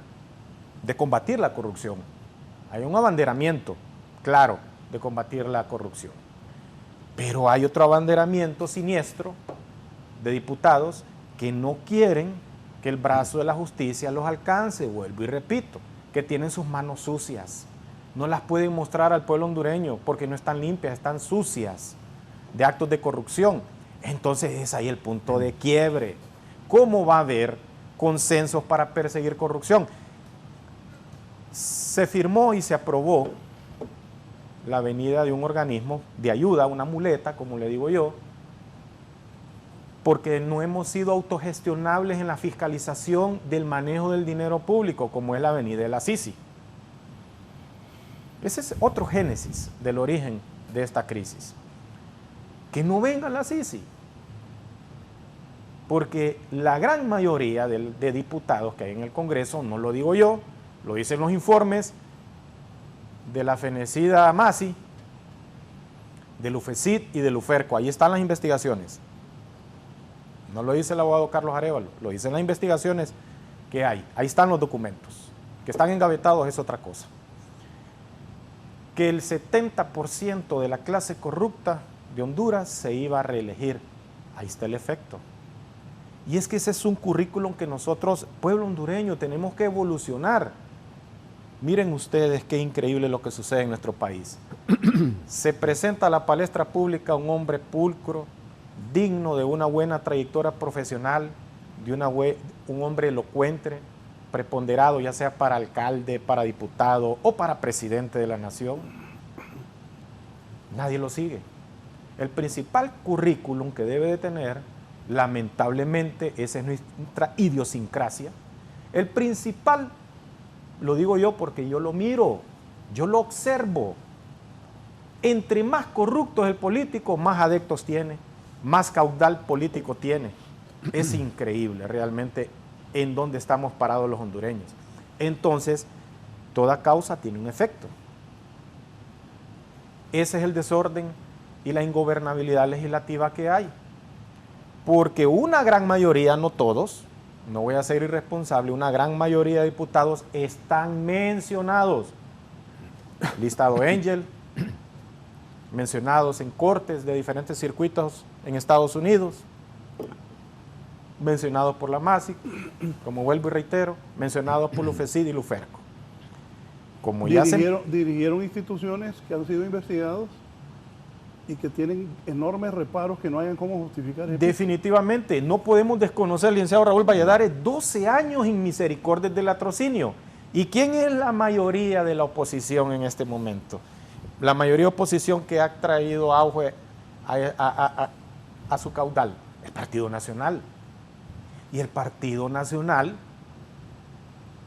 de combatir la corrupción. Hay un abanderamiento, claro, de combatir la corrupción. Pero hay otro abanderamiento siniestro de diputados que no quieren que el brazo de la justicia los alcance, vuelvo y repito, que tienen sus manos sucias. No las pueden mostrar al pueblo hondureño porque no están limpias, están sucias de actos de corrupción. Entonces es ahí el punto de quiebre. ¿Cómo va a haber consensos para perseguir corrupción? Se firmó y se aprobó la venida de un organismo de ayuda, una muleta, como le digo yo, porque no hemos sido autogestionables en la fiscalización del manejo del dinero público, como es la venida de la CICI. Ese es otro génesis del origen de esta crisis. Que no venga la CICI, porque la gran mayoría de diputados que hay en el Congreso, no lo digo yo, lo dicen los informes de la fenecida Masi, del UFECIT y del UFERCO, ahí están las investigaciones. No lo dice el abogado Carlos Arévalo, lo dicen las investigaciones que hay. Ahí están los documentos. Que están engavetados es otra cosa. Que el 70% de la clase corrupta de Honduras se iba a reelegir. Ahí está el efecto. Y es que ese es un currículum que nosotros, pueblo hondureño, tenemos que evolucionar. Miren ustedes qué increíble lo que sucede en nuestro país. Se presenta a la palestra pública un hombre pulcro, digno de una buena trayectoria profesional, de un hombre elocuente, preponderado, ya sea para alcalde, para diputado o para presidente de la nación. Nadie lo sigue. El principal currículum que debe de tener, lamentablemente, esa es nuestra idiosincrasia. El principal, lo digo yo porque yo lo miro, yo lo observo. Entre más corrupto es el político, más adeptos tiene, más caudal político tiene. Es increíble realmente en dónde estamos parados los hondureños. Entonces, toda causa tiene un efecto. Ese es el desorden y la ingobernabilidad legislativa que hay. Porque una gran mayoría, no todos, no voy a ser irresponsable, una gran mayoría de diputados están mencionados. Listado Angel, mencionados en cortes de diferentes circuitos en Estados Unidos, mencionados por la MASIC, como vuelvo y reitero, mencionados por Lufecid y Luferco. Como ya dirigieron instituciones que han sido investigados y que tienen enormes reparos que no hayan cómo justificar. Definitivamente, no podemos desconocer, licenciado Raúl Valladares, 12 años en misericordia del latrocinio. ¿Y quién es la mayoría de la oposición en este momento? La mayoría de oposición que ha traído auge a su caudal, el Partido Nacional. Y el Partido Nacional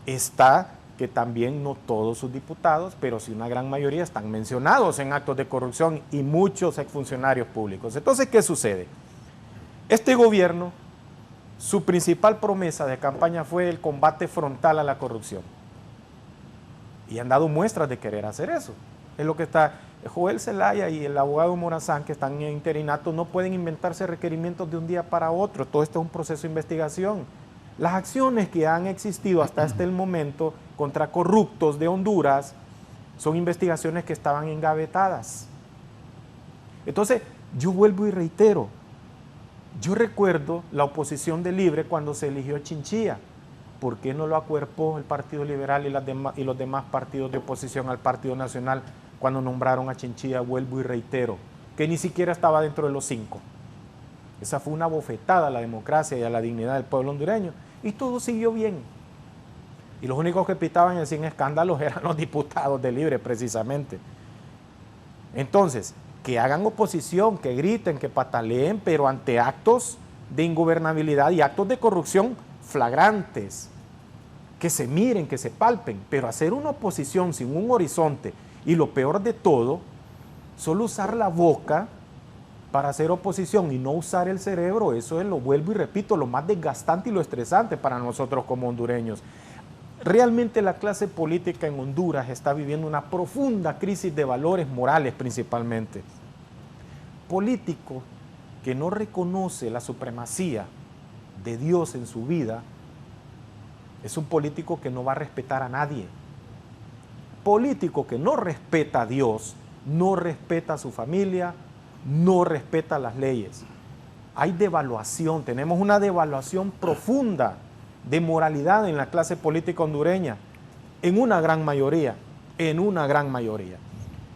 está que también no todos sus diputados, pero sí una gran mayoría están mencionados en actos de corrupción y muchos exfuncionarios públicos. Entonces, ¿qué sucede? Este gobierno, su principal promesa de campaña fue el combate frontal a la corrupción. Y han dado muestras de querer hacer eso. Es lo que está Joel Zelaya y el abogado Morazán, que están en interinato, no pueden inventarse requerimientos de un día para otro. Todo esto es un proceso de investigación. Las acciones que han existido hasta este momento contra corruptos de Honduras son investigaciones que estaban engavetadas. Entonces, yo vuelvo y reitero, yo recuerdo la oposición de Libre cuando se eligió Chinchilla. ¿Por qué no lo acuerpó el Partido Liberal y los demás partidos de oposición al Partido Nacional cuando nombraron a Chinchilla? Vuelvo y reitero, que ni siquiera estaba dentro de los 5. Esa fue una bofetada a la democracia y a la dignidad del pueblo hondureño. Y todo siguió bien. Y los únicos que pitaban en sin escándalos eran los diputados de Libre, precisamente. Entonces, que hagan oposición, que griten, que pataleen, pero ante actos de ingobernabilidad y actos de corrupción flagrantes, que se miren, que se palpen, pero hacer una oposición sin un horizonte y lo peor de todo, solo usar la boca para hacer oposición y no usar el cerebro, eso es, lo vuelvo y repito, lo más desgastante y lo estresante para nosotros como hondureños. Realmente la clase política en Honduras está viviendo una profunda crisis de valores morales principalmente. Político que no reconoce la supremacía de Dios en su vida es un político que no va a respetar a nadie. Político que no respeta a Dios, no respeta a su familia, no respeta las leyes. Hay devaluación, tenemos una devaluación profunda de moralidad en la clase política hondureña, en una gran mayoría.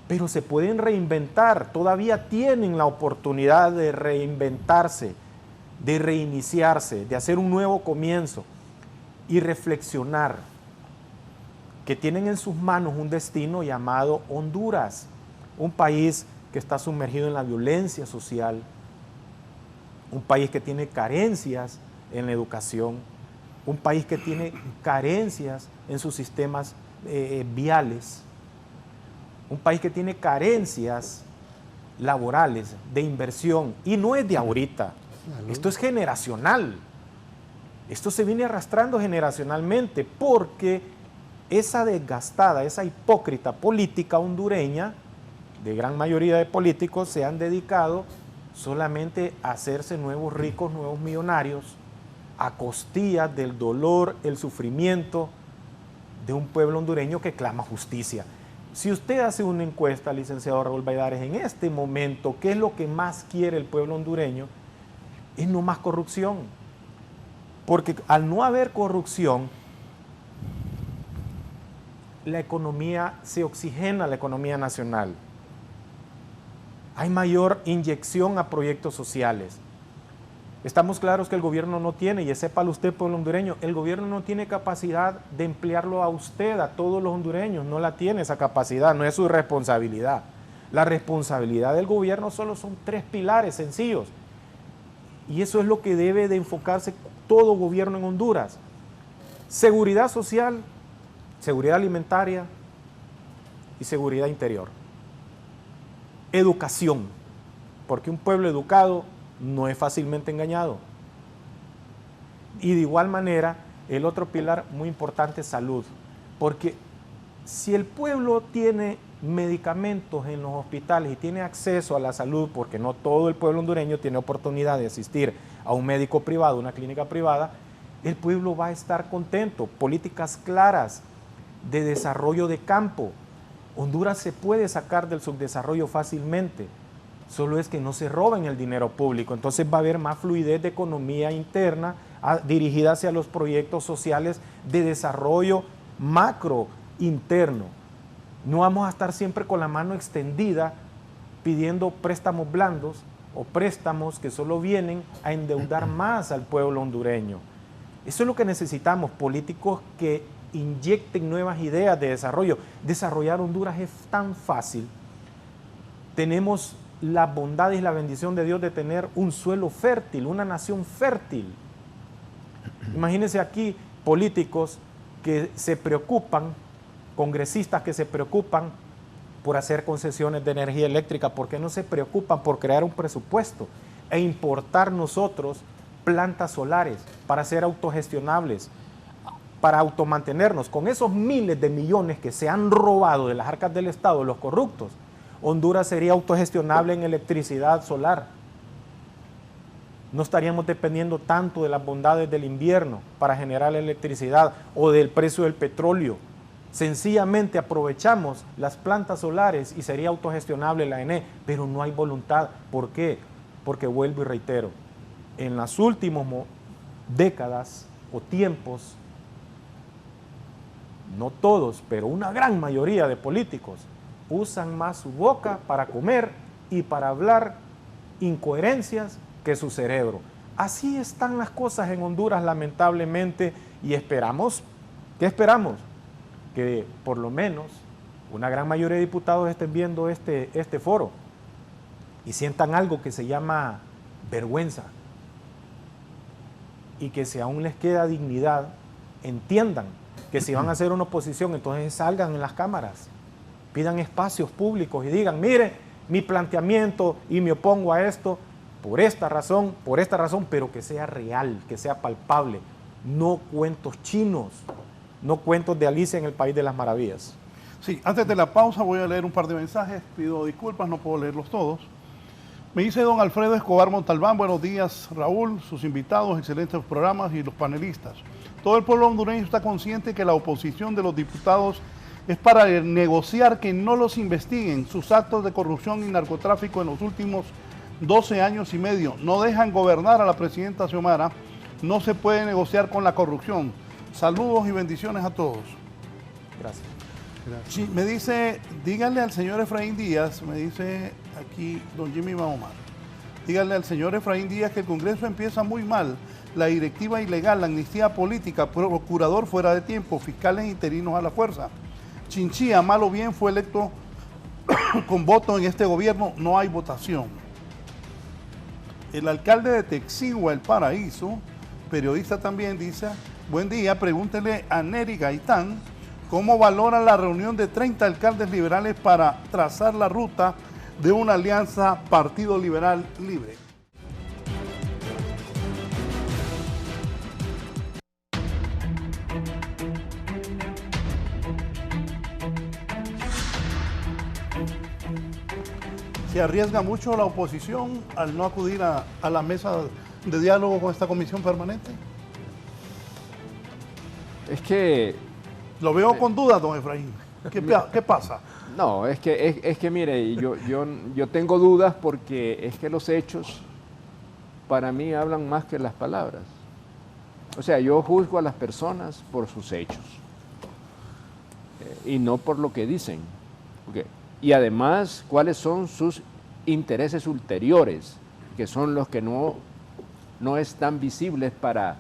Pero se pueden reinventar, todavía tienen la oportunidad de reinventarse, de reiniciarse, de hacer un nuevo comienzo y reflexionar que tienen en sus manos un destino llamado Honduras, un país que está sumergido en la violencia social, un país que tiene carencias en la educación, un país que tiene carencias en sus sistemas viales, un país que tiene carencias laborales, de inversión, y no es de ahorita, esto es generacional, esto se viene arrastrando generacionalmente porque esa desgastada, esa hipócrita política hondureña, de gran mayoría de políticos, se han dedicado solamente a hacerse nuevos ricos, nuevos millonarios, a costillas del dolor, el sufrimiento de un pueblo hondureño que clama justicia. Si usted hace una encuesta, licenciado Raúl Valladares, en este momento, ¿qué es lo que más quiere el pueblo hondureño? Es no más corrupción. Porque al no haber corrupción, la economía se oxigena, la economía nacional. Hay mayor inyección a proyectos sociales. Estamos claros que el gobierno no tiene, y sépalo usted, pueblo hondureño, el gobierno no tiene capacidad de emplearlo a usted, a todos los hondureños, no la tiene esa capacidad, no es su responsabilidad. La responsabilidad del gobierno solo son 3 pilares sencillos, y eso es lo que debe de enfocarse todo gobierno en Honduras: seguridad social, seguridad alimentaria y seguridad interior. Educación, porque un pueblo educado no es fácilmente engañado. Y de igual manera, el otro pilar muy importante es salud, porque si el pueblo tiene medicamentos en los hospitales y tiene acceso a la salud, porque no todo el pueblo hondureño tiene oportunidad de asistir a un médico privado, una clínica privada, el pueblo va a estar contento. Políticas claras de desarrollo de campo, Honduras se puede sacar del subdesarrollo fácilmente, solo es que no se roben el dinero público. Entonces va a haber más fluidez de economía interna dirigida hacia los proyectos sociales de desarrollo macro interno. No vamos a estar siempre con la mano extendida pidiendo préstamos blandos o préstamos que solo vienen a endeudar más al pueblo hondureño. Eso es lo que necesitamos, políticos que inyecten nuevas ideas de desarrollo. Desarrollar Honduras es tan fácil. Tenemos la bondad y la bendición de Dios de tener un suelo fértil, una nación fértil. Imagínense aquí políticos que se preocupan, congresistas que se preocupan por hacer concesiones de energía eléctrica. ¿Por qué no se preocupan por crear un presupuesto e importar nosotros plantas solares para ser autogestionables, para automantenernos? Con esos miles de millones que se han robado de las arcas del Estado, los corruptos, Honduras sería autogestionable en electricidad solar. No estaríamos dependiendo tanto de las bondades del invierno para generar la electricidad o del precio del petróleo. Sencillamente aprovechamos las plantas solares y sería autogestionable la ENE, pero no hay voluntad. ¿Por qué? Porque vuelvo y reitero, en las últimas décadas o tiempos, no todos, pero una gran mayoría de políticos usan más su boca para comer y para hablar incoherencias que su cerebro. Así están las cosas en Honduras, lamentablemente, y esperamos, ¿qué esperamos? Que por lo menos una gran mayoría de diputados estén viendo este foro y sientan algo que se llama vergüenza, y que si aún les queda dignidad, entiendan que si van a hacer una oposición, entonces salgan en las cámaras, pidan espacios públicos y digan, mire, mi planteamiento y me opongo a esto por esta razón, pero que sea real, que sea palpable, no cuentos chinos, no cuentos de Alicia en el País de las Maravillas. Sí, antes de la pausa voy a leer un par de mensajes, pido disculpas, no puedo leerlos todos. Me dice don Alfredo Escobar Montalbán, buenos días Raúl, sus invitados, excelentes programas y los panelistas. Todo el pueblo hondureño está consciente que la oposición de los diputados es para negociar que no los investiguen sus actos de corrupción y narcotráfico en los últimos 12 años y medio. No dejan gobernar a la presidenta Xiomara, no se puede negociar con la corrupción. Saludos y bendiciones a todos. Gracias. Sí, me dice, díganle al señor Efraín Díaz, me dice aquí don Jimmy Mahomar, díganle al señor Efraín Díaz que el Congreso empieza muy mal, la directiva ilegal, la amnistía política, procurador fuera de tiempo, fiscales interinos a la fuerza. Chinchilla, mal o bien, fue electo con voto en este gobierno, no hay votación. El alcalde de Texigua, El Paraíso, periodista también, dice, buen día, pregúntele a Neri Gaitán cómo valora la reunión de 30 alcaldes liberales para trazar la ruta de una alianza Partido Liberal Libre. ¿Se arriesga mucho la oposición al no acudir a la mesa de diálogo con esta comisión permanente? Es que... Lo veo con dudas, don Efraín. ¿Qué pasa? No, es que mire, yo tengo dudas porque es que los hechos para mí hablan más que las palabras. O sea, yo juzgo a las personas por sus hechos y no por lo que dicen. Okay. Y además, ¿cuáles son sus intereses ulteriores? Que son los que no están visibles para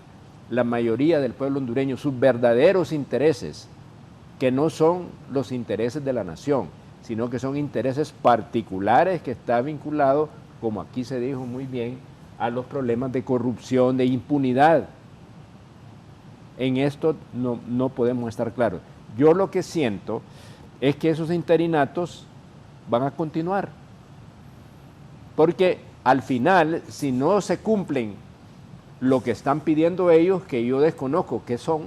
la mayoría del pueblo hondureño, sus verdaderos intereses, que no son los intereses de la nación, sino que son intereses particulares que están vinculados, como aquí se dijo muy bien, a los problemas de corrupción, de impunidad. En esto no podemos estar claros. Yo lo que siento es que esos interinatos van a continuar, porque al final, si no se cumplen lo que están pidiendo ellos, que yo desconozco qué son,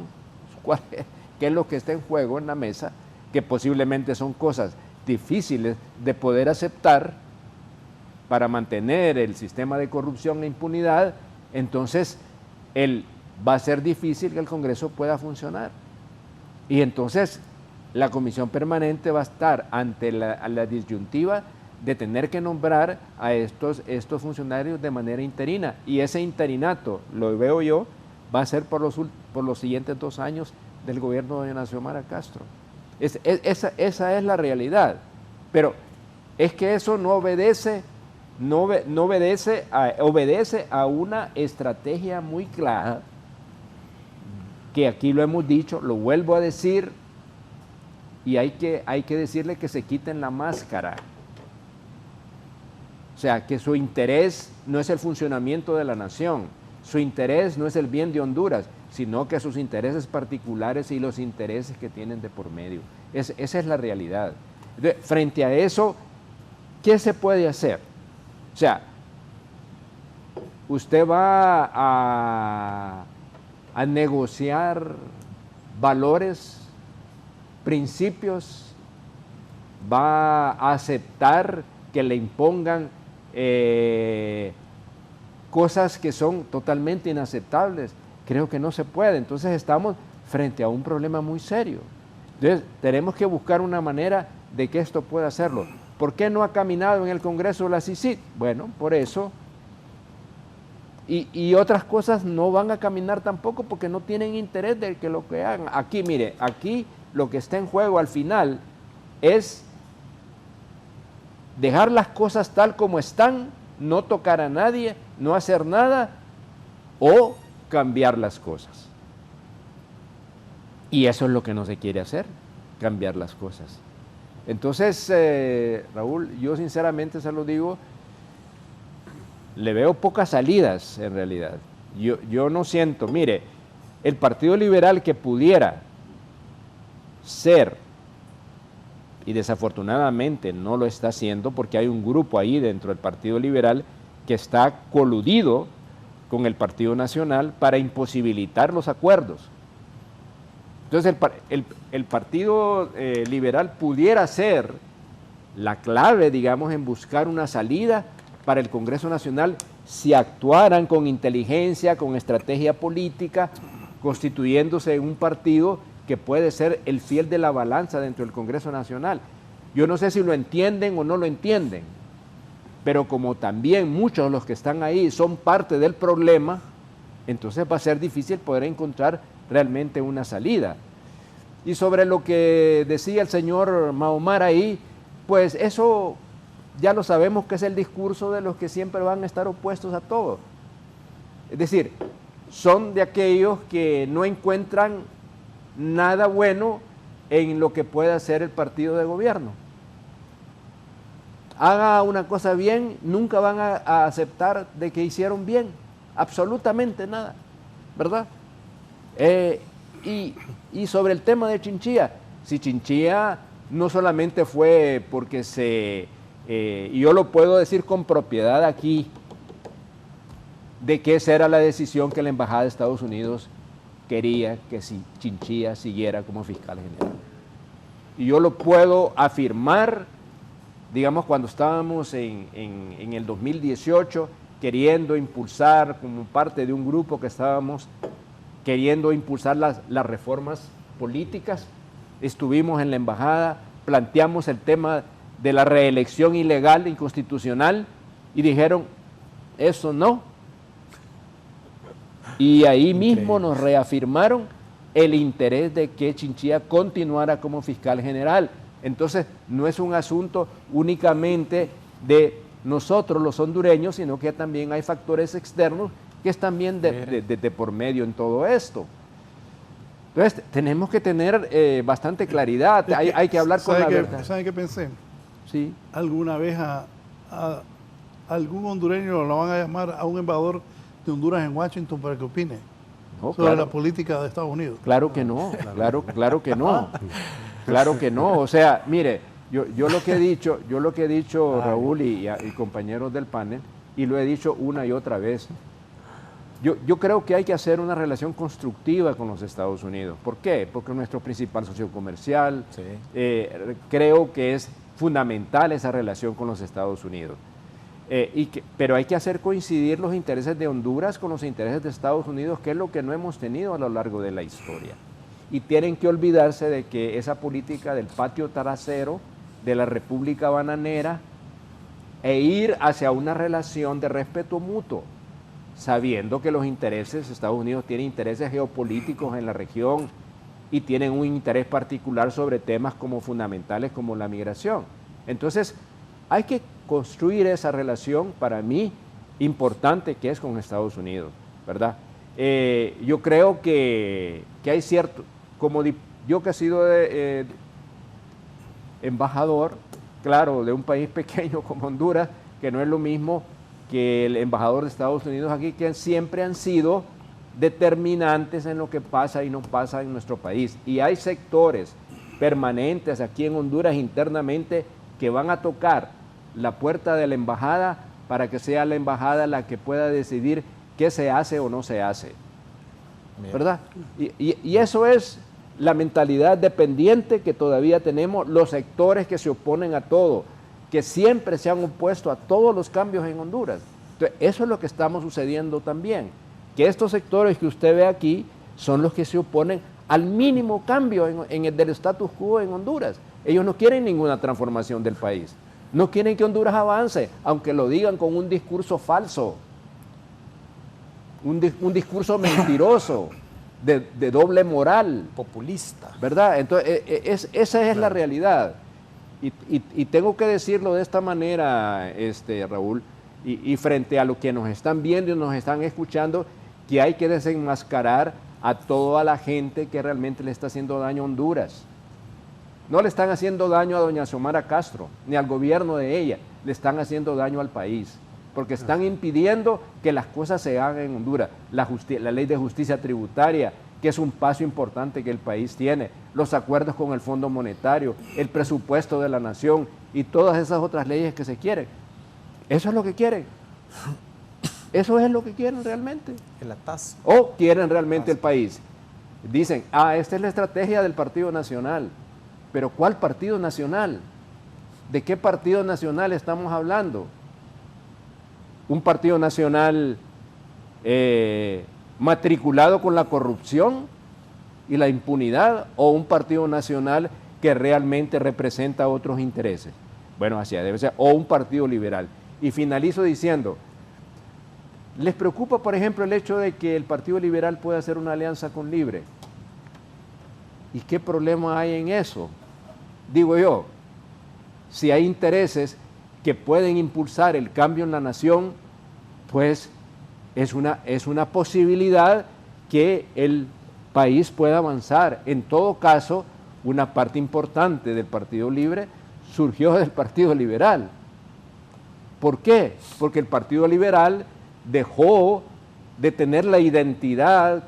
qué es lo que está en juego en la mesa, que posiblemente son cosas difíciles de poder aceptar para mantener el sistema de corrupción e impunidad, entonces va a ser difícil que el Congreso pueda funcionar. Y entonces la comisión permanente va a estar ante la disyuntiva de tener que nombrar a estos funcionarios de manera interina. Y ese interinato, lo veo yo, va a ser por los siguientes 2 años del gobierno de doña Naxiomara Castro. Esa es la realidad. Pero es que eso no obedece a una estrategia muy clara, que aquí lo hemos dicho, lo vuelvo a decir, y hay que decirle que se quiten la máscara. O sea, que su interés no es el funcionamiento de la nación, su interés no es el bien de Honduras, sino que sus intereses particulares y los intereses que tienen de por medio. Esa es la realidad. Entonces, frente a eso, ¿qué se puede hacer? O sea, usted va a negociar valores, principios, va a aceptar que le impongan cosas que son totalmente inaceptables. Creo que no se puede. Entonces estamos frente a un problema muy serio. Entonces tenemos que buscar una manera de que esto pueda hacerlo. ¿Por qué no ha caminado en el Congreso la CICIG? Bueno, por eso. Y otras cosas no van a caminar tampoco porque no tienen interés de que lo que hagan. Aquí, mire, aquí lo que está en juego al final es dejar las cosas tal como están, no tocar a nadie, no hacer nada o cambiar las cosas. Y eso es lo que no se quiere hacer, cambiar las cosas. Entonces, Raúl, yo sinceramente se lo digo, le veo pocas salidas en realidad. Yo no siento, mire, el Partido Liberal que pudiera ser, y desafortunadamente no lo está haciendo porque hay un grupo ahí dentro del Partido Liberal que está coludido con el Partido Nacional para imposibilitar los acuerdos. Entonces el Partido Liberal pudiera ser la clave, digamos, en buscar una salida para el Congreso Nacional si actuaran con inteligencia, con estrategia política, constituyéndose en un partido que puede ser el fiel de la balanza dentro del Congreso Nacional. Yo no sé si lo entienden o no lo entienden, pero como también muchos de los que están ahí son parte del problema, entonces va a ser difícil poder encontrar realmente una salida. Y sobre lo que decía el señor Maomar ahí, pues eso ya lo sabemos que es el discurso de los que siempre van a estar opuestos a todo. Es decir, son de aquellos que no encuentran nada bueno en lo que pueda hacer el partido de gobierno. Haga una cosa bien, nunca van a aceptar de que hicieron bien, absolutamente nada, ¿verdad? Y sobre el tema de Chinchilla, si Chinchilla no solamente fue porque y yo lo puedo decir con propiedad aquí, de que esa era la decisión que la Embajada de Estados Unidos quería que si Chinchilla siguiera como fiscal general. Y yo lo puedo afirmar, digamos, cuando estábamos en el 2018 queriendo impulsar, como parte de un grupo que estábamos queriendo impulsar las reformas políticas, estuvimos en la embajada, planteamos el tema de la reelección ilegal e inconstitucional y dijeron, eso no. Y ahí mismo nos reafirmaron el interés de que Chinchilla continuara como fiscal general. Entonces, no es un asunto únicamente de nosotros los hondureños, sino que también hay factores externos que están bien de por medio en todo esto. Entonces, tenemos que tener bastante claridad, hay que hablar con la verdad. ¿Sabe qué pensé? Sí. Alguna vez a algún hondureño lo van a llamar a un embajador de Honduras en Washington para que opine sobre la política de Estados Unidos. Claro que no, claro que no. Claro que no. O sea, mire, yo lo que he dicho, Raúl y compañeros del panel, y lo he dicho una y otra vez, yo creo que hay que hacer una relación constructiva con los Estados Unidos. ¿Por qué? Porque es nuestro principal socio comercial. Sí. Creo que es fundamental esa relación con los Estados Unidos. Pero hay que hacer coincidir los intereses de Honduras con los intereses de Estados Unidos, que es lo que no hemos tenido a lo largo de la historia. y tienen que olvidarse de que esa política del patio trasero, de la república bananera, e ir hacia una relación de respeto mutuo, sabiendo que los intereses, Estados Unidos tiene intereses geopolíticos en la región y tienen un interés particular sobre temas como fundamentales como la migración. Entonces, hay que construir esa relación, para mí, importante, que es con Estados Unidos, ¿verdad? Yo creo que hay cierto, como yo que he sido embajador, claro, de un país pequeño como Honduras, que no es lo mismo que el embajador de Estados Unidos aquí, que siempre han sido determinantes en lo que pasa y no pasa en nuestro país. Y hay sectores permanentes aquí en Honduras internamente que van a tocar la puerta de la embajada para que sea la embajada la que pueda decidir qué se hace o no se hace. Bien. ¿Verdad? Y eso es la mentalidad dependiente que todavía tenemos los sectores que se oponen a todo, que siempre se han opuesto a todos los cambios en Honduras. Entonces, eso es lo que estamos sucediendo también, que estos sectores que usted ve aquí son los que se oponen al mínimo cambio en el del status quo en Honduras. Ellos no quieren ninguna transformación del país, no quieren que Honduras avance, aunque lo digan con un discurso falso, un discurso mentiroso, de doble moral. Populista. ¿Verdad? Entonces, esa es la realidad. Y tengo que decirlo de esta manera, Raúl, y frente a lo que nos están viendo y nos están escuchando, que hay que desenmascarar a toda la gente que realmente le está haciendo daño a Honduras. No le están haciendo daño a doña Xiomara Castro, ni al gobierno de ella, le están haciendo daño al país, porque están impidiendo que las cosas se hagan en Honduras. La ley de justicia tributaria, que es un paso importante que el país tiene, los acuerdos con el Fondo Monetario, el presupuesto de la nación y todas esas otras leyes que se quieren. Eso es lo que quieren. Eso es lo que quieren realmente. El atasco. O quieren realmente el país. Dicen, esta es la estrategia del Partido Nacional. Pero ¿cuál Partido Nacional? ¿De qué Partido Nacional estamos hablando? ¿Un Partido Nacional matriculado con la corrupción y la impunidad, o un Partido Nacional que realmente representa otros intereses? Bueno, así debe ser, o un partido liberal. Y finalizo diciendo, ¿les preocupa, por ejemplo, el hecho de que el Partido Liberal pueda hacer una alianza con Libre? ¿Y qué problema hay en eso? Digo yo, si hay intereses que pueden impulsar el cambio en la nación, pues es una posibilidad que el país pueda avanzar. En todo caso, una parte importante del Partido Libre surgió del Partido Liberal. ¿Por qué? Porque el Partido Liberal dejó de tener la identidad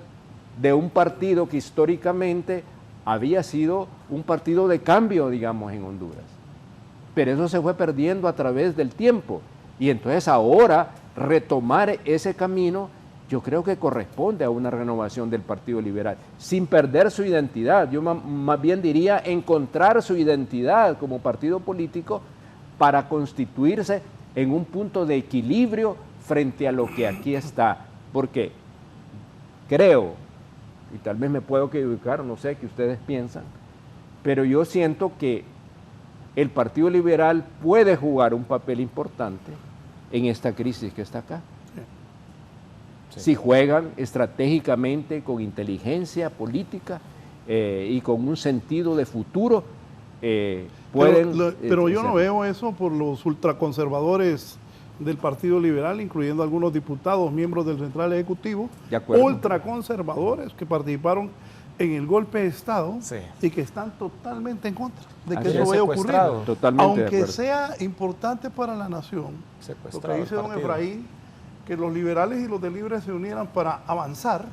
de un partido que históricamente había sido un partido de cambio, digamos, en Honduras. Pero eso se fue perdiendo a través del tiempo. Y entonces ahora retomar ese camino, yo creo que corresponde a una renovación del Partido Liberal, sin perder su identidad. Yo más bien diría encontrar su identidad como partido político para constituirse en un punto de equilibrio frente a lo que aquí está. Porque creo, y tal vez me puedo equivocar, no sé qué ustedes piensan, pero yo siento que el Partido Liberal puede jugar un papel importante en esta crisis que está acá. Sí. Si juegan estratégicamente, con inteligencia política y con un sentido de futuro, pueden... Pero yo no veo eso por los ultraconservadores del Partido Liberal, incluyendo algunos diputados, miembros del Central Ejecutivo, ultraconservadores que participaron en el golpe de Estado, sí, y que están totalmente en contra de que eso vaya a ocurrir. Totalmente. Aunque sea importante para la nación, lo que dice don Efraín, que los liberales y los de Libre se unieran para avanzar,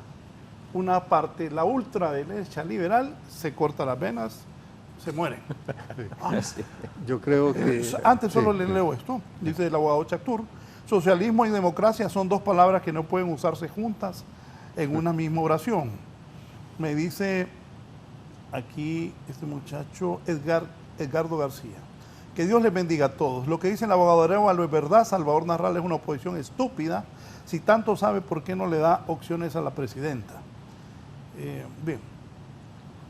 una parte, la ultraderecha liberal, se corta las venas, se mueren. Yo creo que... Antes solo le leo esto, dice el abogado Chactur: socialismo y democracia son dos palabras que no pueden usarse juntas en una misma oración. Me dice aquí este muchacho Edgardo García. Que Dios les bendiga a todos. Lo que dice el abogado Arevalo es verdad. Salvador Narral es una oposición estúpida. Si tanto sabe, ¿por qué no le da opciones a la presidenta? Bien.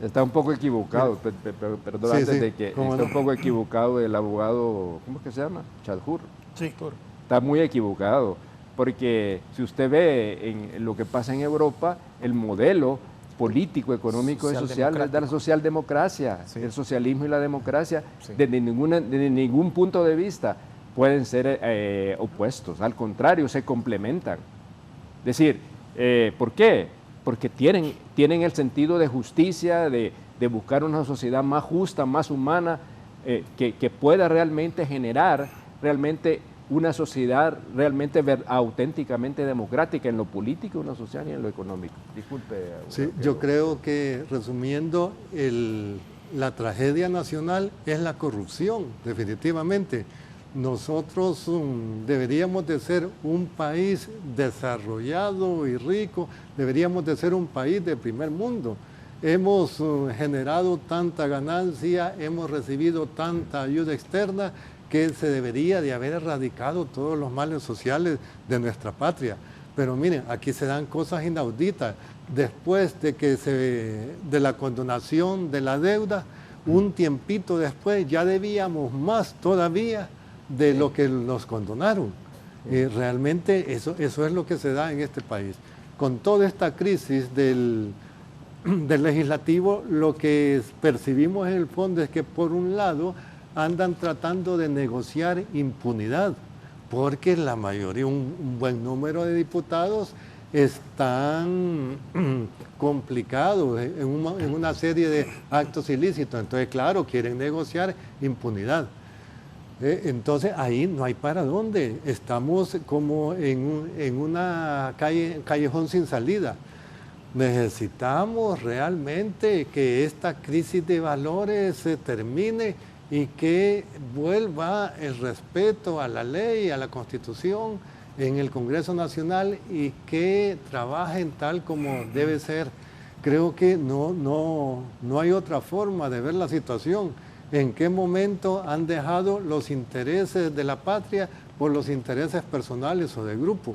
Está un poco equivocado, perdón, Sí, antes sí, de que cómo está no. un poco equivocado el abogado, ¿cómo es que se llama? Chadhur. Sí. Está muy equivocado, porque si usted ve en lo que pasa en Europa, el modelo político, económico y social es de la socialdemocracia. Sí. El socialismo y la democracia, Sí. desde ningún punto de vista, pueden ser opuestos. Al contrario, se complementan. Es decir, ¿por qué? Porque tienen el sentido de justicia, de buscar una sociedad más justa, más humana, que pueda realmente generar realmente una sociedad realmente auténticamente democrática en lo político, en lo social y en lo económico. Disculpe. Sí, yo creo que, resumiendo, la tragedia nacional es la corrupción, definitivamente. Nosotros deberíamos de ser un país desarrollado y rico, deberíamos de ser un país de primer mundo. Hemos generado tanta ganancia, hemos recibido tanta ayuda externa que se debería de haber erradicado todos los males sociales de nuestra patria. Pero miren, aquí se dan cosas inauditas. Después de la condonación de la deuda, un tiempito después ya debíamos más todavía de lo que nos condonaron. Realmente eso es lo que se da en este país. Con toda esta crisis del legislativo, lo que percibimos en el fondo es que por un lado andan tratando de negociar impunidad, porque la mayoría, un buen número de diputados están complicados en una serie de actos ilícitos. Entonces, claro, quieren negociar impunidad. Entonces, ahí no hay para dónde. Estamos como en una callejón sin salida. Necesitamos realmente que esta crisis de valores se termine y que vuelva el respeto a la ley, a la Constitución en el Congreso Nacional y que trabajen tal como debe ser. Creo que no hay otra forma de ver la situación. ¿En qué momento han dejado los intereses de la patria por los intereses personales o de grupo?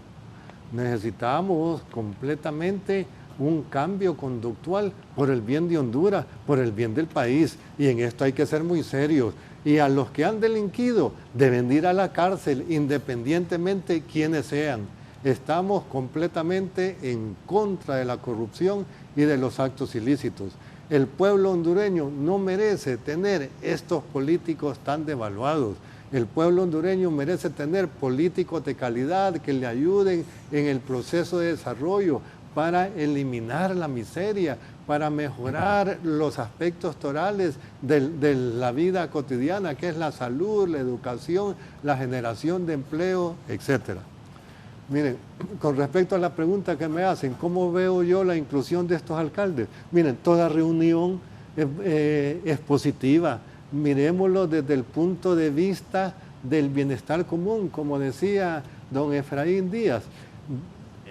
Necesitamos completamente un cambio conductual por el bien de Honduras, por el bien del país, y en esto hay que ser muy serios. Y a los que han delinquido deben ir a la cárcel independientemente quiénes sean. Estamos completamente en contra de la corrupción y de los actos ilícitos. El pueblo hondureño no merece tener estos políticos tan devaluados. El pueblo hondureño merece tener políticos de calidad que le ayuden en el proceso de desarrollo para eliminar la miseria, para mejorar los aspectos torales de la vida cotidiana, que es la salud, la educación, la generación de empleo, etc. Miren, con respecto a la pregunta que me hacen, ¿cómo veo yo la inclusión de estos alcaldes? Miren, toda reunión es positiva. Miremoslo desde el punto de vista del bienestar común, como decía don Efraín Díaz.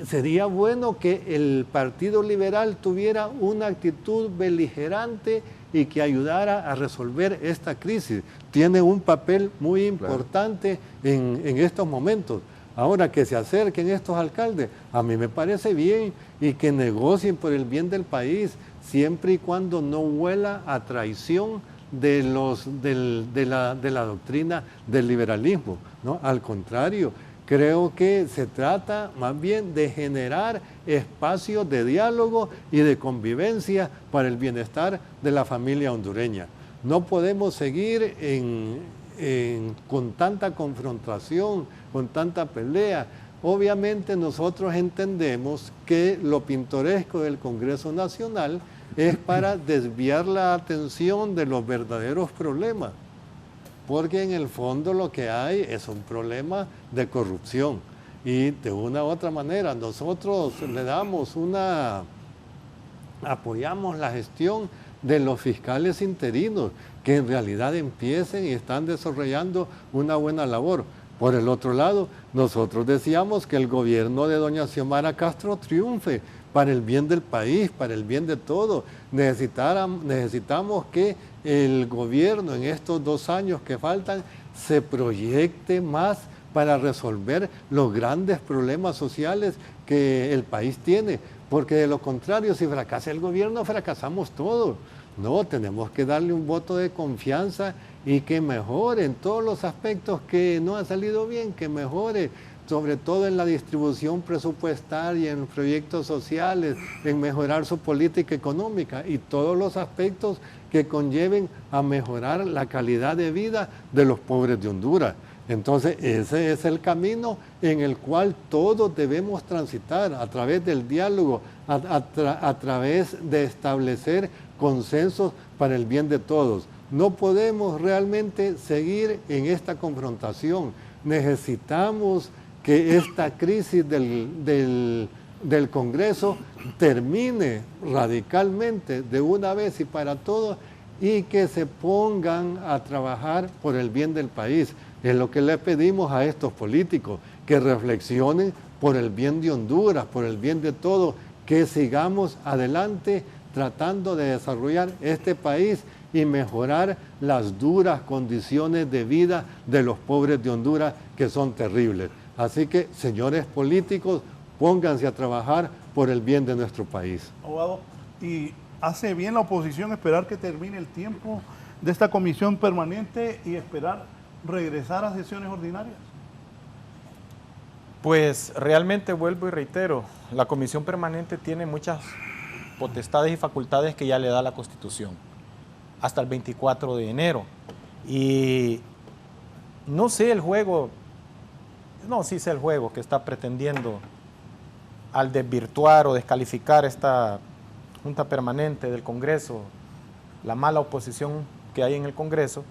Sería bueno que el Partido Liberal tuviera una actitud beligerante y que ayudara a resolver esta crisis. Tiene un papel muy importante en estos momentos. Ahora, que se acerquen estos alcaldes, a mí me parece bien, y que negocien por el bien del país, siempre y cuando no huela a traición de la doctrina del liberalismo, ¿no? Al contrario, creo que se trata más bien de generar espacios de diálogo y de convivencia para el bienestar de la familia hondureña. No podemos seguir con tanta confrontación, con tanta pelea. Obviamente nosotros entendemos que lo pintoresco del Congreso Nacional es para desviar la atención de los verdaderos problemas, porque en el fondo lo que hay es un problema de corrupción y de una u otra manera nosotros apoyamos la gestión de los fiscales interinos que en realidad empiecen y están desarrollando una buena labor. Por el otro lado, nosotros decíamos que el gobierno de doña Xiomara Castro triunfe para el bien del país, para el bien de todos. Necesitamos que el gobierno en estos 2 años que faltan se proyecte más para resolver los grandes problemas sociales que el país tiene, porque de lo contrario, si fracasa el gobierno, fracasamos todos. No, tenemos que darle un voto de confianza y que mejore en todos los aspectos que no han salido bien, que mejore, sobre todo en la distribución presupuestaria, en proyectos sociales, en mejorar su política económica y todos los aspectos que conlleven a mejorar la calidad de vida de los pobres de Honduras. Entonces, ese es el camino en el cual todos debemos transitar, a través del diálogo, a través de establecer consensos para el bien de todos. No podemos realmente seguir en esta confrontación. Necesitamos que esta crisis del Congreso termine radicalmente de una vez y para todos y que se pongan a trabajar por el bien del país. Es lo que le pedimos a estos políticos, que reflexionen por el bien de Honduras, por el bien de todos, que sigamos adelante tratando de desarrollar este país y mejorar las duras condiciones de vida de los pobres de Honduras, que son terribles. Así que, señores políticos, pónganse a trabajar por el bien de nuestro país. Abogado, ¿y hace bien la oposición esperar que termine el tiempo de esta comisión permanente y esperar regresar a sesiones ordinarias? Pues realmente vuelvo y reitero, la comisión permanente tiene muchas potestades y facultades que ya le da la Constitución hasta el 24 de enero. Y no sé el juego, no, sí sé el juego que está pretendiendo al desvirtuar o descalificar esta Junta Permanente del Congreso, la mala oposición que hay en el Congreso,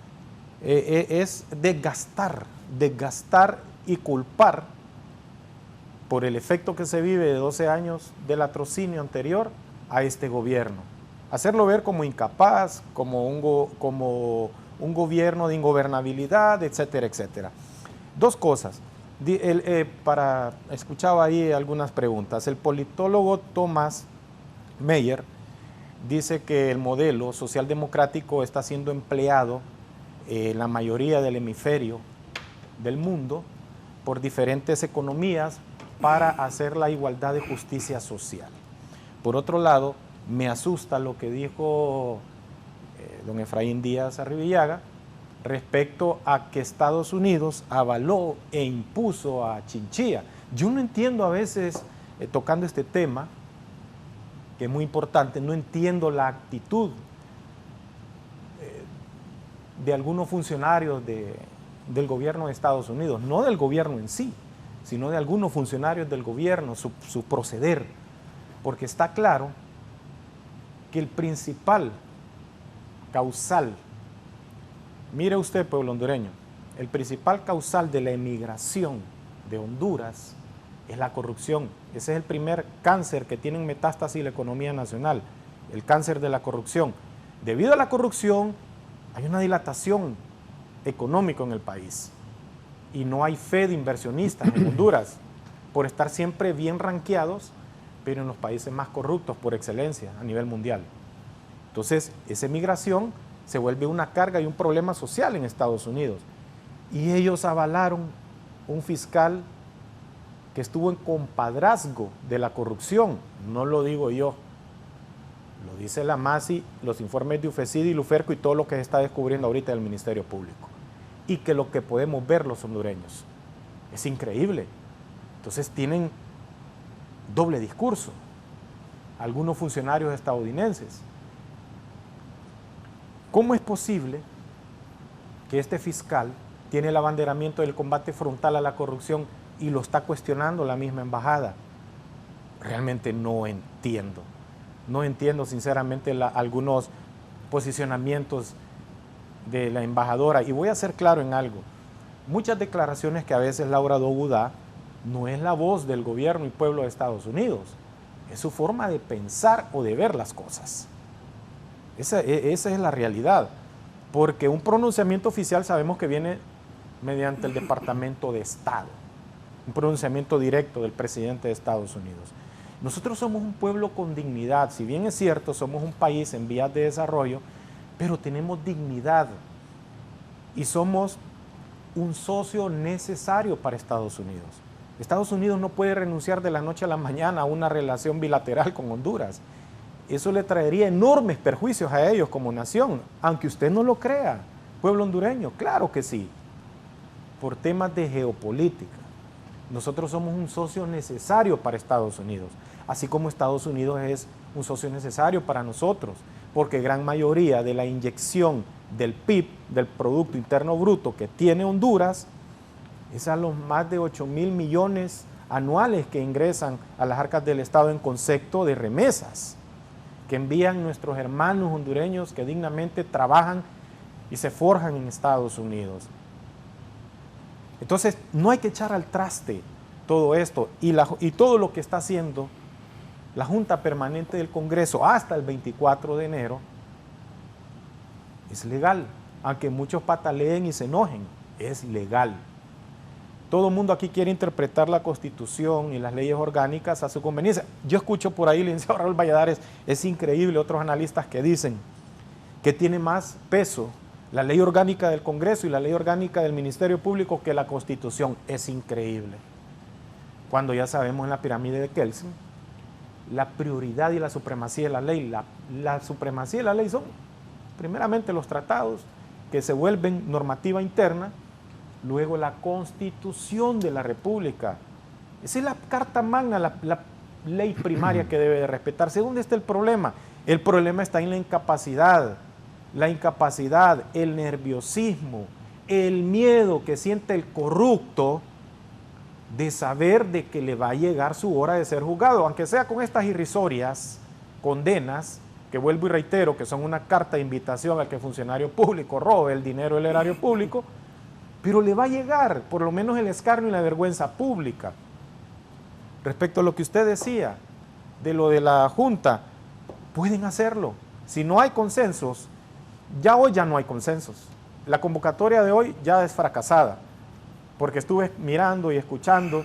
es desgastar y culpar por el efecto que se vive de 12 años del latrocinio anterior a este gobierno. Hacerlo ver como incapaz, como un gobierno de ingobernabilidad, etcétera, etcétera. Dos cosas. Escuchaba ahí algunas preguntas. El politólogo Thomas Meyer dice que el modelo socialdemocrático está siendo empleado en la mayoría del hemisferio del mundo por diferentes economías para hacer la igualdad de justicia social. Por otro lado, me asusta lo que dijo don Efraín Díaz Arribillaga respecto a que Estados Unidos avaló e impuso a Chinchilla. Yo no entiendo a veces, tocando este tema, que es muy importante, no entiendo la actitud de algunos funcionarios del gobierno de Estados Unidos, no del gobierno en sí, sino de algunos funcionarios del gobierno, su proceder, porque está claro que el principal causal, mire usted, pueblo hondureño, el principal causal de la emigración de Honduras es la corrupción. Ese es el primer cáncer que tiene en metástasis la economía nacional, el cáncer de la corrupción. Debido a la corrupción hay una dilatación económica en el país y no hay fe de inversionistas en Honduras por estar siempre bien ranqueados, pero en los países más corruptos por excelencia a nivel mundial. Entonces, esa migración se vuelve una carga y un problema social en Estados Unidos. Y ellos avalaron un fiscal que estuvo en compadrazgo de la corrupción. No lo digo yo, lo dice la MASI, los informes de UFECID y Luferco y todo lo que se está descubriendo ahorita del Ministerio Público. Y que lo que podemos ver los hondureños es increíble. Entonces tienen doble discurso algunos funcionarios estadounidenses. ¿Cómo es posible que este fiscal tiene el abanderamiento del combate frontal a la corrupción y lo está cuestionando la misma embajada? Realmente no entiendo. No entiendo sinceramente algunos posicionamientos de la embajadora. Y voy a ser claro en algo. Muchas declaraciones que a veces Laura Dogu da no es la voz del gobierno y pueblo de Estados Unidos. Es su forma de pensar o de ver las cosas. Esa es la realidad. Porque un pronunciamiento oficial sabemos que viene mediante el Departamento de Estado. Un pronunciamiento directo del presidente de Estados Unidos. Nosotros somos un pueblo con dignidad. Si bien es cierto, somos un país en vías de desarrollo, pero tenemos dignidad y somos un socio necesario para Estados Unidos. Estados Unidos no puede renunciar de la noche a la mañana a una relación bilateral con Honduras. eso le traería enormes perjuicios a ellos como nación, aunque usted no lo crea, pueblo hondureño, claro que sí, por temas de geopolítica. Nosotros somos un socio necesario para Estados Unidos, así como Estados Unidos es un socio necesario para nosotros, porque gran mayoría de la inyección del PIB, del Producto Interno Bruto que tiene Honduras, es a los más de 8.000 millones anuales que ingresan a las arcas del Estado en concepto de remesas, que envían nuestros hermanos hondureños que dignamente trabajan y se forjan en Estados Unidos. Entonces, no hay que echar al traste todo esto y todo lo que está haciendo la Junta Permanente del Congreso hasta el 24 de enero es legal, aunque muchos pataleen y se enojen, es legal. Todo el mundo aquí quiere interpretar la Constitución y las leyes orgánicas a su conveniencia. Yo escucho por ahí, licenciado Raúl Valladares, es increíble, otros analistas que dicen que tiene más peso la ley orgánica del Congreso y la ley orgánica del Ministerio Público que la Constitución. Es increíble. Cuando ya sabemos en la pirámide de Kelsen, la prioridad y la supremacía de la ley. La supremacía de la ley son primeramente los tratados que se vuelven normativa interna, luego la Constitución de la República. Esa es la carta magna, la ley primaria que debe de respetarse. ¿Dónde está el problema? El problema está en la incapacidad, el nerviosismo, el miedo que siente el corrupto de saber de que le va a llegar su hora de ser juzgado, aunque sea con estas irrisorias condenas, que vuelvo y reitero, que son una carta de invitación a que el funcionario público robe el dinero del erario público, pero le va a llegar por lo menos el escarnio y la vergüenza pública. Respecto a lo que usted decía, de lo de la Junta, pueden hacerlo. Si no hay consensos, hoy ya no hay consensos. La convocatoria de hoy ya es fracasada, porque estuve mirando y escuchando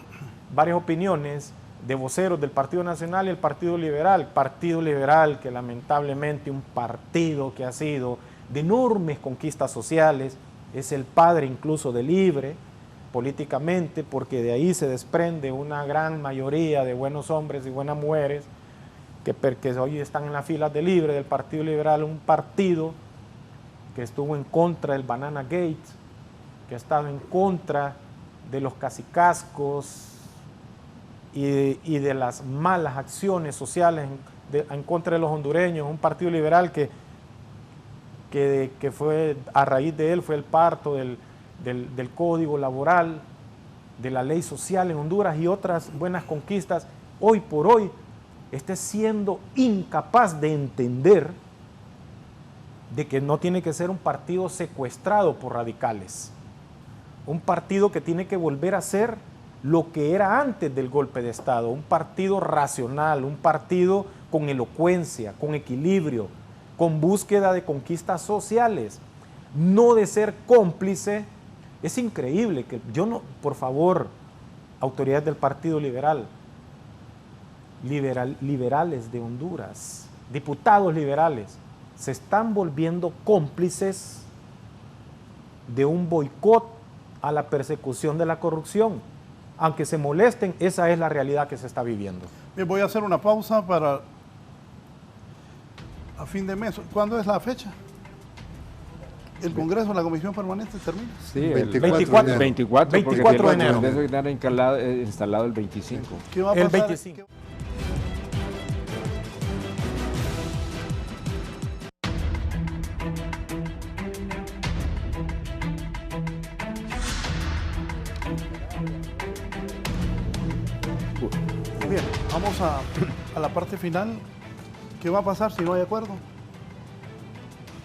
varias opiniones de voceros del Partido Nacional y el Partido Liberal que lamentablemente un partido que ha sido de enormes conquistas sociales, es el padre incluso de Libre políticamente, porque de ahí se desprende una gran mayoría de buenos hombres y buenas mujeres que hoy están en las filas de Libre, del Partido Liberal, un partido que estuvo en contra del Banana Gate, que ha estado en contra de los cacicazgos y de las malas acciones sociales en contra de los hondureños, un partido liberal que fue, a raíz de él, fue el parto del código laboral, de la ley social en Honduras y otras buenas conquistas. Hoy por hoy esté siendo incapaz de entender de que no tiene que ser un partido secuestrado por radicales, un partido que tiene que volver a ser lo que era antes del golpe de Estado, un partido racional, un partido con elocuencia, con equilibrio, con búsqueda de conquistas sociales, no de ser cómplice. Es increíble que por favor, autoridades del Partido Liberales de Honduras, diputados liberales, se están volviendo cómplices de un boicot a la persecución de la corrupción. Aunque se molesten, esa es la realidad que se está viviendo. Bien, voy a hacer una pausa para a fin de mes. ¿Cuándo es la fecha? ¿El Congreso, la Comisión Permanente termina? Sí, 24 de enero. 24 de enero. Debe estar instalado el 25. ¿Qué va a pasar? El 25. Bien, vamos a la parte final. ¿Qué va a pasar si no hay acuerdo?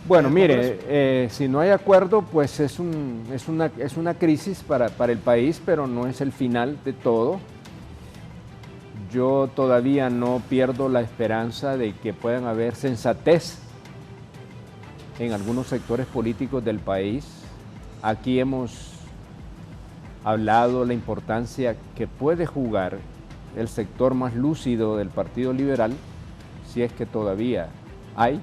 Bueno, mire, si no hay acuerdo, pues es una crisis para el país, pero no es el final de todo. Yo todavía no pierdo la esperanza de que puedan haber sensatez en algunos sectores políticos del país. Aquí hemos hablado de la importancia que puede jugar el sector más lúcido del Partido Liberal, si es que todavía hay,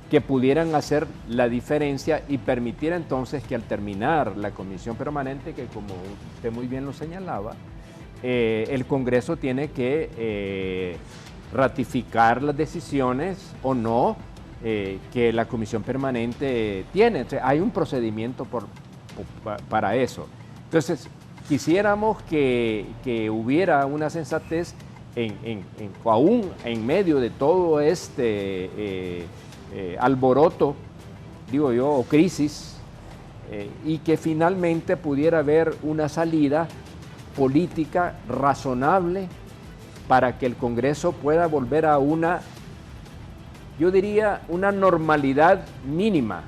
que pudieran hacer la diferencia y permitir entonces que al terminar la comisión permanente, que como usted muy bien lo señalaba, el Congreso tiene que ratificar las decisiones o no que la comisión permanente tiene. Entonces, hay un procedimiento para eso. Entonces, quisiéramos que hubiera una sensatez aún en medio de todo este alboroto, digo yo, o crisis, y que finalmente pudiera haber una salida política razonable para que el Congreso pueda volver a una, yo diría, una normalidad mínima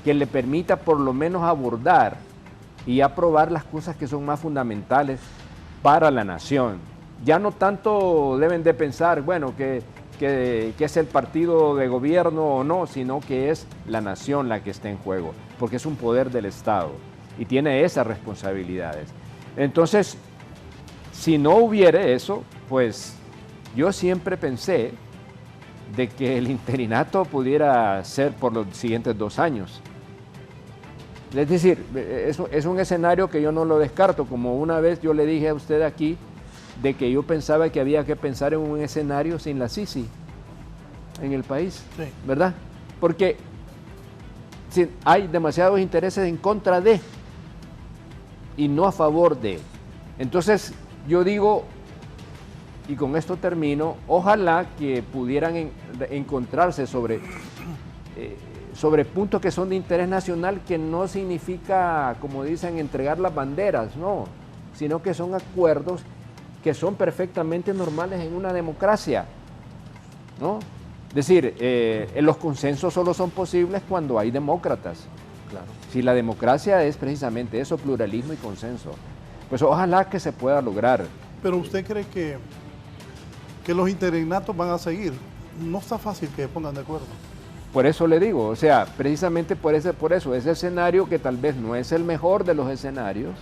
que le permita por lo menos abordar y aprobar las cosas que son más fundamentales para la nación. Ya no tanto deben de pensar, bueno, que es el partido de gobierno o no, sino que es la nación la que está en juego, porque es un poder del Estado y tiene esas responsabilidades. Entonces, si no hubiera eso, pues yo siempre pensé de que el interinato pudiera ser por los siguientes 2 años. Es decir, es un escenario que yo no lo descarto, como una vez yo le dije a usted aquí, de que yo pensaba que había que pensar en un escenario sin la Sisi en el país, sí, ¿verdad? Porque hay demasiados intereses en contra de y no a favor de. Entonces, yo digo, y con esto termino, ojalá que pudieran encontrarse sobre puntos que son de interés nacional, que no significa, como dicen, entregar las banderas, no, sino que son acuerdos que son perfectamente normales en una democracia, ¿no? Es decir, los consensos solo son posibles cuando hay demócratas. Claro. Si la democracia es precisamente eso, pluralismo y consenso, pues ojalá que se pueda lograr. Pero ¿usted cree que los interinatos van a seguir? No está fácil que se pongan de acuerdo. Por eso le digo, o sea, precisamente por eso, ese escenario que tal vez no es el mejor de los escenarios,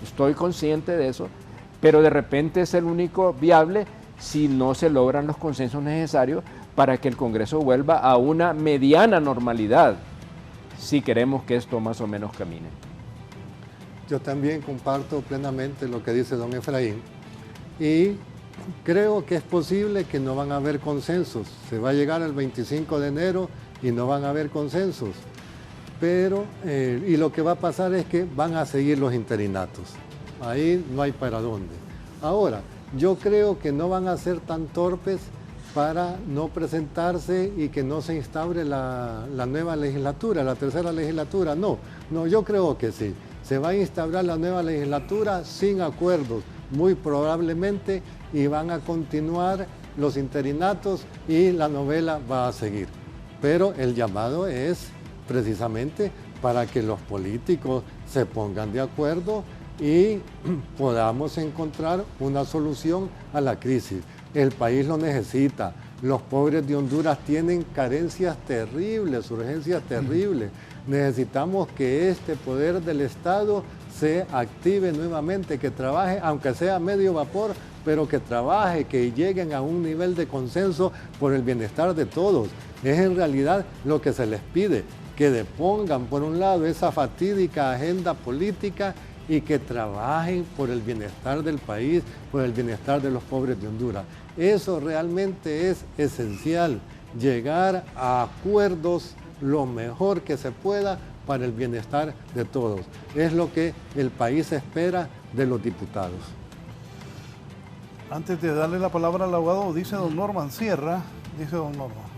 estoy consciente de eso, pero de repente es el único viable si no se logran los consensos necesarios para que el Congreso vuelva a una mediana normalidad, si queremos que esto más o menos camine. Yo también comparto plenamente lo que dice don Efraín y creo que es posible que no van a haber consensos. Se va a llegar el 25 de enero y no van a haber consensos. Pero, y lo que va a pasar es que van a seguir los interinatos. Ahí no hay para dónde. Ahora, yo creo que no van a ser tan torpes para no presentarse y que no se instaure la nueva legislatura, la tercera legislatura. No, yo creo que sí. Se va a instaurar la nueva legislatura sin acuerdos, muy probablemente, y van a continuar los interinatos y la novela va a seguir. Pero el llamado es precisamente para que los políticos se pongan de acuerdo y podamos encontrar una solución a la crisis. El país lo necesita. Los pobres de Honduras tienen carencias terribles, urgencias terribles. Necesitamos que este poder del Estado se active nuevamente, que trabaje, aunque sea a medio vapor, pero que trabaje, que lleguen a un nivel de consenso por el bienestar de todos. Es en realidad lo que se les pide, que depongan por un lado esa fatídica agenda política y que trabajen por el bienestar del país, por el bienestar de los pobres de Honduras. Eso realmente es esencial, llegar a acuerdos lo mejor que se pueda para el bienestar de todos. Es lo que el país espera de los diputados. Antes de darle la palabra al abogado, dice don Norman Sierra, dice don Norman.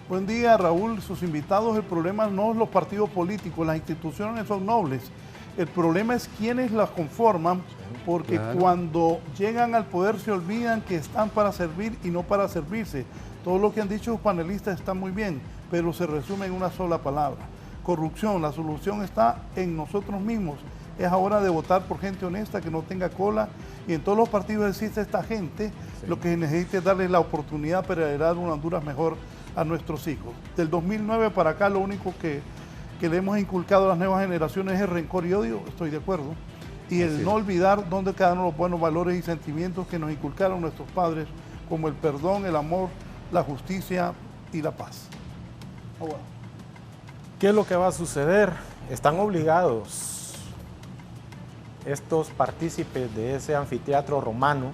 Buen día, Raúl, sus invitados. El problema no es los partidos políticos, las instituciones son nobles. El problema es quienes las conforman, porque claro, cuando llegan al poder se olvidan que están para servir y no para servirse. Todo lo que han dicho los panelistas está muy bien, pero se resume en una sola palabra: corrupción. La solución está en nosotros mismos. Es ahora de votar por gente honesta que no tenga cola, y en todos los partidos existe esta gente. Sí. Lo que se necesita es darles la oportunidad para heredar una Honduras mejor a nuestros hijos. Del 2009 para acá lo único que le hemos inculcado a las nuevas generaciones es el rencor y odio, estoy de acuerdo, y el no olvidar dónde quedaron los buenos valores y sentimientos que nos inculcaron nuestros padres, como el perdón, el amor, la justicia y la paz. Oh, bueno. ¿Qué es lo que va a suceder? Están obligados estos partícipes de ese anfiteatro romano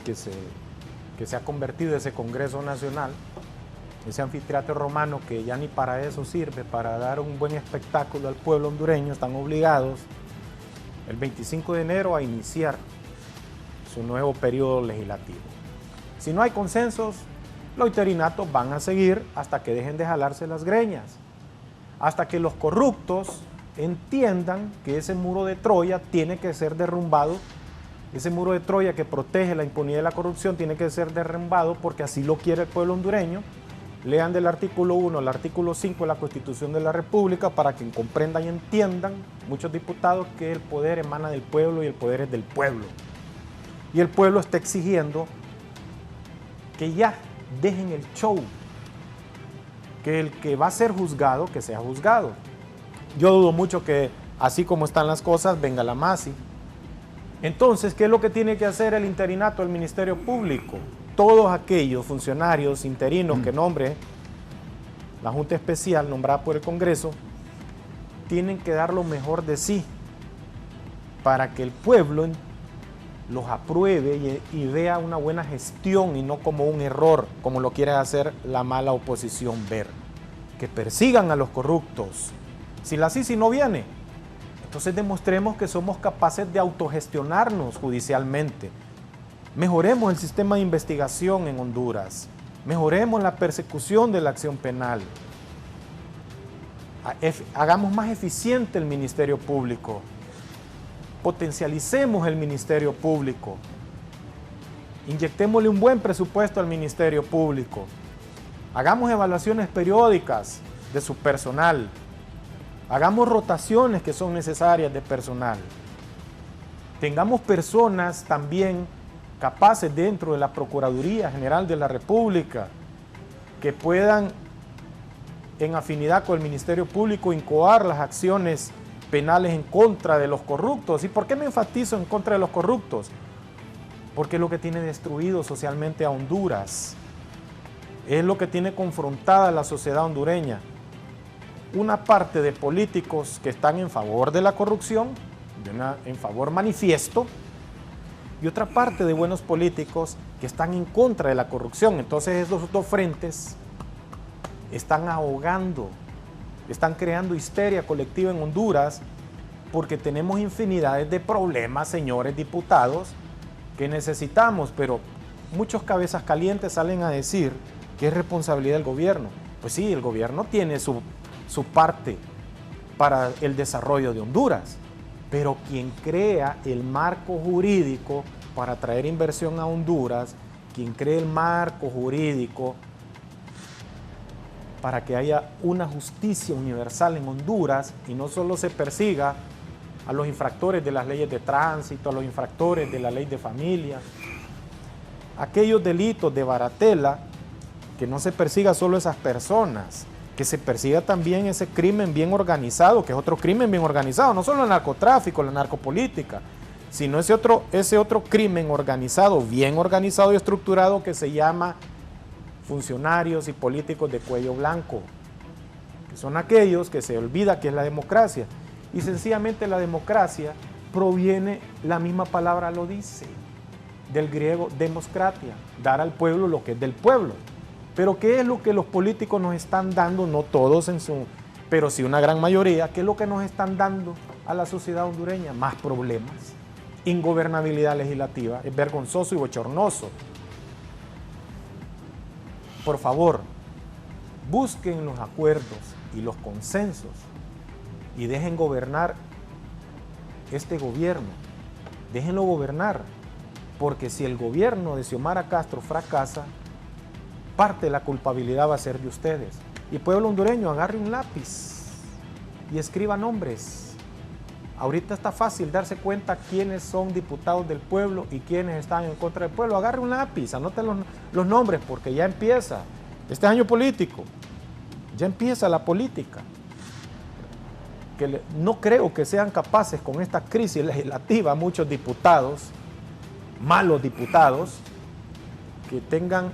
que que se ha convertido ese Congreso Nacional, ese anfiteatro romano que ya ni para eso sirve, para dar un buen espectáculo al pueblo hondureño, están obligados el 25 de enero a iniciar su nuevo periodo legislativo. Si no hay consensos, los interinatos van a seguir hasta que dejen de jalarse las greñas, hasta que los corruptos entiendan que ese muro de Troya tiene que ser derrumbado, ese muro de Troya que protege la impunidad y la corrupción tiene que ser derrumbado porque así lo quiere el pueblo hondureño. Lean del artículo 1 al artículo 5 de la Constitución de la República para que comprendan y entiendan muchos diputados que el poder emana del pueblo y el poder es del pueblo. Y el pueblo está exigiendo que ya dejen el show, que el que va a ser juzgado, que sea juzgado. Yo dudo mucho que así como están las cosas venga la MASI. Entonces, ¿qué es lo que tiene que hacer el interinato del Ministerio Público? Todos aquellos funcionarios interinos que nombre la Junta Especial nombrada por el Congreso tienen que dar lo mejor de sí para que el pueblo los apruebe y vea una buena gestión y no como un error, como lo quiere hacer la mala oposición ver. Que persigan a los corruptos. Si la CICI no viene, entonces demostremos que somos capaces de autogestionarnos judicialmente. Mejoremos el sistema de investigación en Honduras. Mejoremos la persecución de la acción penal. Hagamos más eficiente el Ministerio Público. Potencialicemos el Ministerio Público. Inyectémosle un buen presupuesto al Ministerio Público. Hagamos evaluaciones periódicas de su personal. Hagamos rotaciones que son necesarias de personal. Tengamos personas también capaces dentro de la Procuraduría General de la República que puedan, en afinidad con el Ministerio Público, incoar las acciones penales en contra de los corruptos. ¿Y por qué me enfatizo en contra de los corruptos? Porque es lo que tiene destruido socialmente a Honduras. Es lo que tiene confrontada a la sociedad hondureña. Una parte de políticos que están en favor de la corrupción, en favor manifiesto, y otra parte de buenos políticos que están en contra de la corrupción. Entonces esos dos frentes están ahogando, están creando histeria colectiva en Honduras porque tenemos infinidades de problemas, señores diputados, que necesitamos, pero muchos cabezas calientes salen a decir que es responsabilidad del gobierno. Pues sí, el gobierno tiene su parte para el desarrollo de Honduras, pero quien crea el marco jurídico para traer inversión a Honduras, quien cree el marco jurídico para que haya una justicia universal en Honduras y no solo se persiga a los infractores de las leyes de tránsito, a los infractores de la ley de familia, aquellos delitos de baratela, que no se persiga solo a esas personas, que se persiga también ese crimen bien organizado, que es otro crimen bien organizado, no solo el narcotráfico, la narcopolítica, sino ese otro crimen organizado, bien organizado y estructurado que se llama funcionarios y políticos de cuello blanco, que son aquellos que se olvida que es la democracia. Y sencillamente la democracia proviene, la misma palabra lo dice, del griego demoskratia, dar al pueblo lo que es del pueblo. Pero ¿qué es lo que los políticos nos están dando? No todos pero sí una gran mayoría. ¿Qué es lo que nos están dando a la sociedad hondureña? Más problemas, ingobernabilidad legislativa. Es vergonzoso y bochornoso. Por favor, busquen los acuerdos y los consensos y dejen gobernar este gobierno. Déjenlo gobernar, porque si el gobierno de Xiomara Castro fracasa, parte de la culpabilidad va a ser de ustedes. Y pueblo hondureño, agarre un lápiz y escriba nombres. Ahorita está fácil darse cuenta quiénes son diputados del pueblo y quiénes están en contra del pueblo. Agarre un lápiz, anote los nombres, porque ya empieza este año político. Ya empieza la política. No creo que sean capaces con esta crisis legislativa muchos diputados, malos diputados, que tengan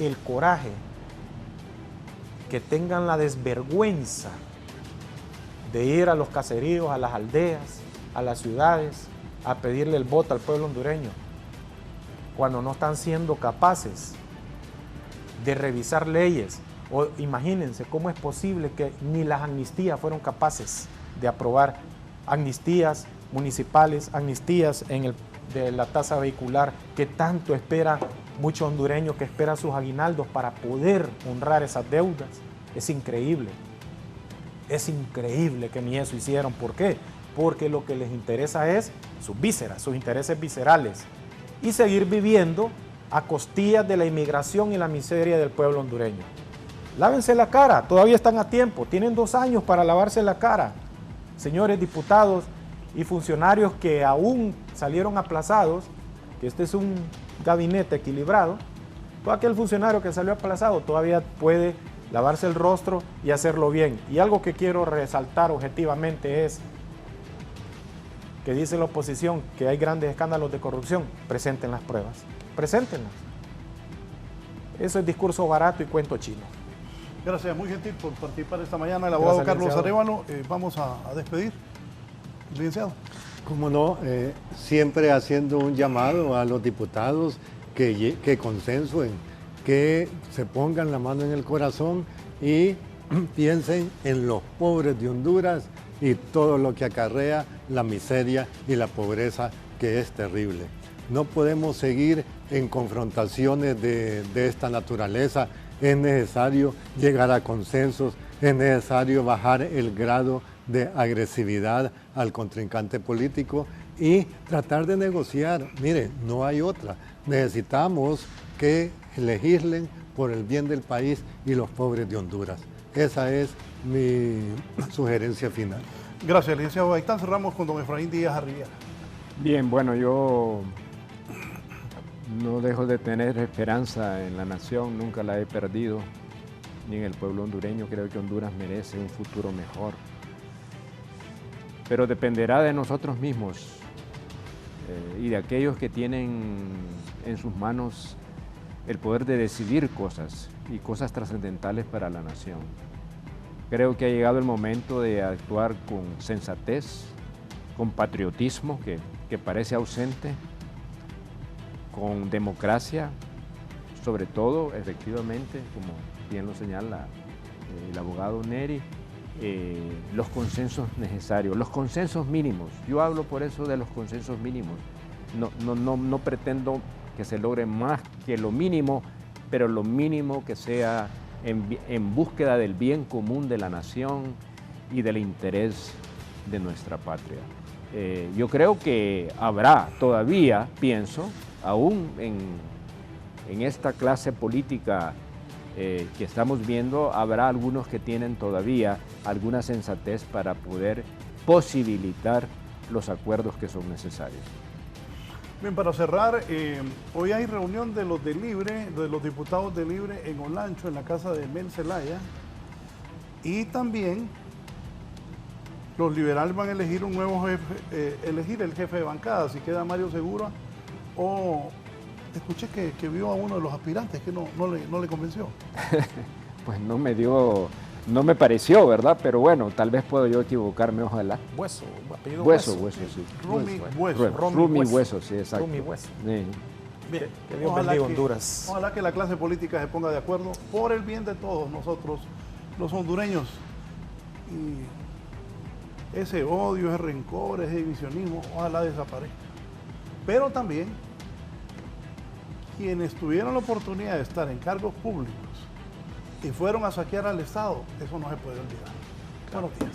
el coraje, que tengan la desvergüenza de ir a los caseríos, a las aldeas, a las ciudades, a pedirle el voto al pueblo hondureño. cuando no están siendo capaces de revisar leyes. O imagínense cómo es posible que ni las amnistías fueron capaces de aprobar amnistías municipales, amnistías de la tasa vehicular, que tanto espera muchos hondureños, que esperan sus aguinaldos para poder honrar esas deudas. Es increíble que ni eso hicieron. ¿Por qué? Porque lo que les interesa es sus vísceras, sus intereses viscerales, y seguir viviendo a costillas de la inmigración y la miseria del pueblo hondureño. Lávense la cara, todavía están a tiempo, tienen 2 años para lavarse la cara. Señores diputados y funcionarios que aún salieron aplazados, que este es un gabinete equilibrado, todo aquel funcionario que salió aplazado todavía puede lavarse el rostro y hacerlo bien. Y algo que quiero resaltar objetivamente es que dice la oposición que hay grandes escándalos de corrupción. Presenten las pruebas, preséntenlas. Eso es discurso barato y cuento chino. Gracias, muy gentil por participar esta mañana. El abogado Carlos Arévalo, vamos a despedir. Licenciado. Como no, siempre haciendo un llamado a los diputados que consensuen, que se pongan la mano en el corazón y piensen en los pobres de Honduras y todo lo que acarrea la miseria y la pobreza, que es terrible. No podemos seguir en confrontaciones de esta naturaleza. Es necesario llegar a consensos, es necesario bajar el grado de agresividad al contrincante político y tratar de negociar. Mire, no hay otra. Necesitamos que legislen por el bien del país y los pobres de Honduras. Esa es mi sugerencia final. Gracias, licenciado Gaitán. Cerramos con don Efraín Díaz Arriaga. Bien, bueno, yo no dejo de tener esperanza en la nación, nunca la he perdido, ni en el pueblo hondureño. Creo que Honduras merece un futuro mejor. Pero dependerá de nosotros mismos y de aquellos que tienen en sus manos el poder de decidir cosas y cosas trascendentales para la nación. Creo que ha llegado el momento de actuar con sensatez, con patriotismo que parece ausente, con democracia, sobre todo, efectivamente, como bien lo señala el abogado Neri, los consensos necesarios, los consensos mínimos. Yo hablo por eso de los consensos mínimos. No pretendo que se logre más que lo mínimo, pero lo mínimo que sea en búsqueda del bien común de la nación y del interés de nuestra patria. Yo creo que habrá todavía, pienso, aún en esta clase política que estamos viendo, habrá algunos que tienen todavía alguna sensatez para poder posibilitar los acuerdos que son necesarios. Bien, para cerrar, hoy hay reunión de los de Libre, de los diputados de Libre en Olancho, en la casa de Mel Zelaya, y también los liberales van a elegir un nuevo jefe, elegir el jefe de bancada, si queda Mario Segura, o escuché que vio a uno de los aspirantes que no le convenció. Pues no me pareció, ¿verdad? Pero bueno, tal vez puedo yo equivocarme, ojalá. Hueso, apellido Hueso, sí. Rumi Hueso, sí, exacto. Rumi Hueso. Sí. Bien, Que Dios bendiga Honduras. Ojalá que la clase política se ponga de acuerdo por el bien de todos nosotros, los hondureños. Y ese odio, ese rencor, ese divisionismo, ojalá desaparezca. Pero también, quienes tuvieron la oportunidad de estar en cargos públicos y fueron a saquear al Estado, eso no se puede olvidar. Buenos días.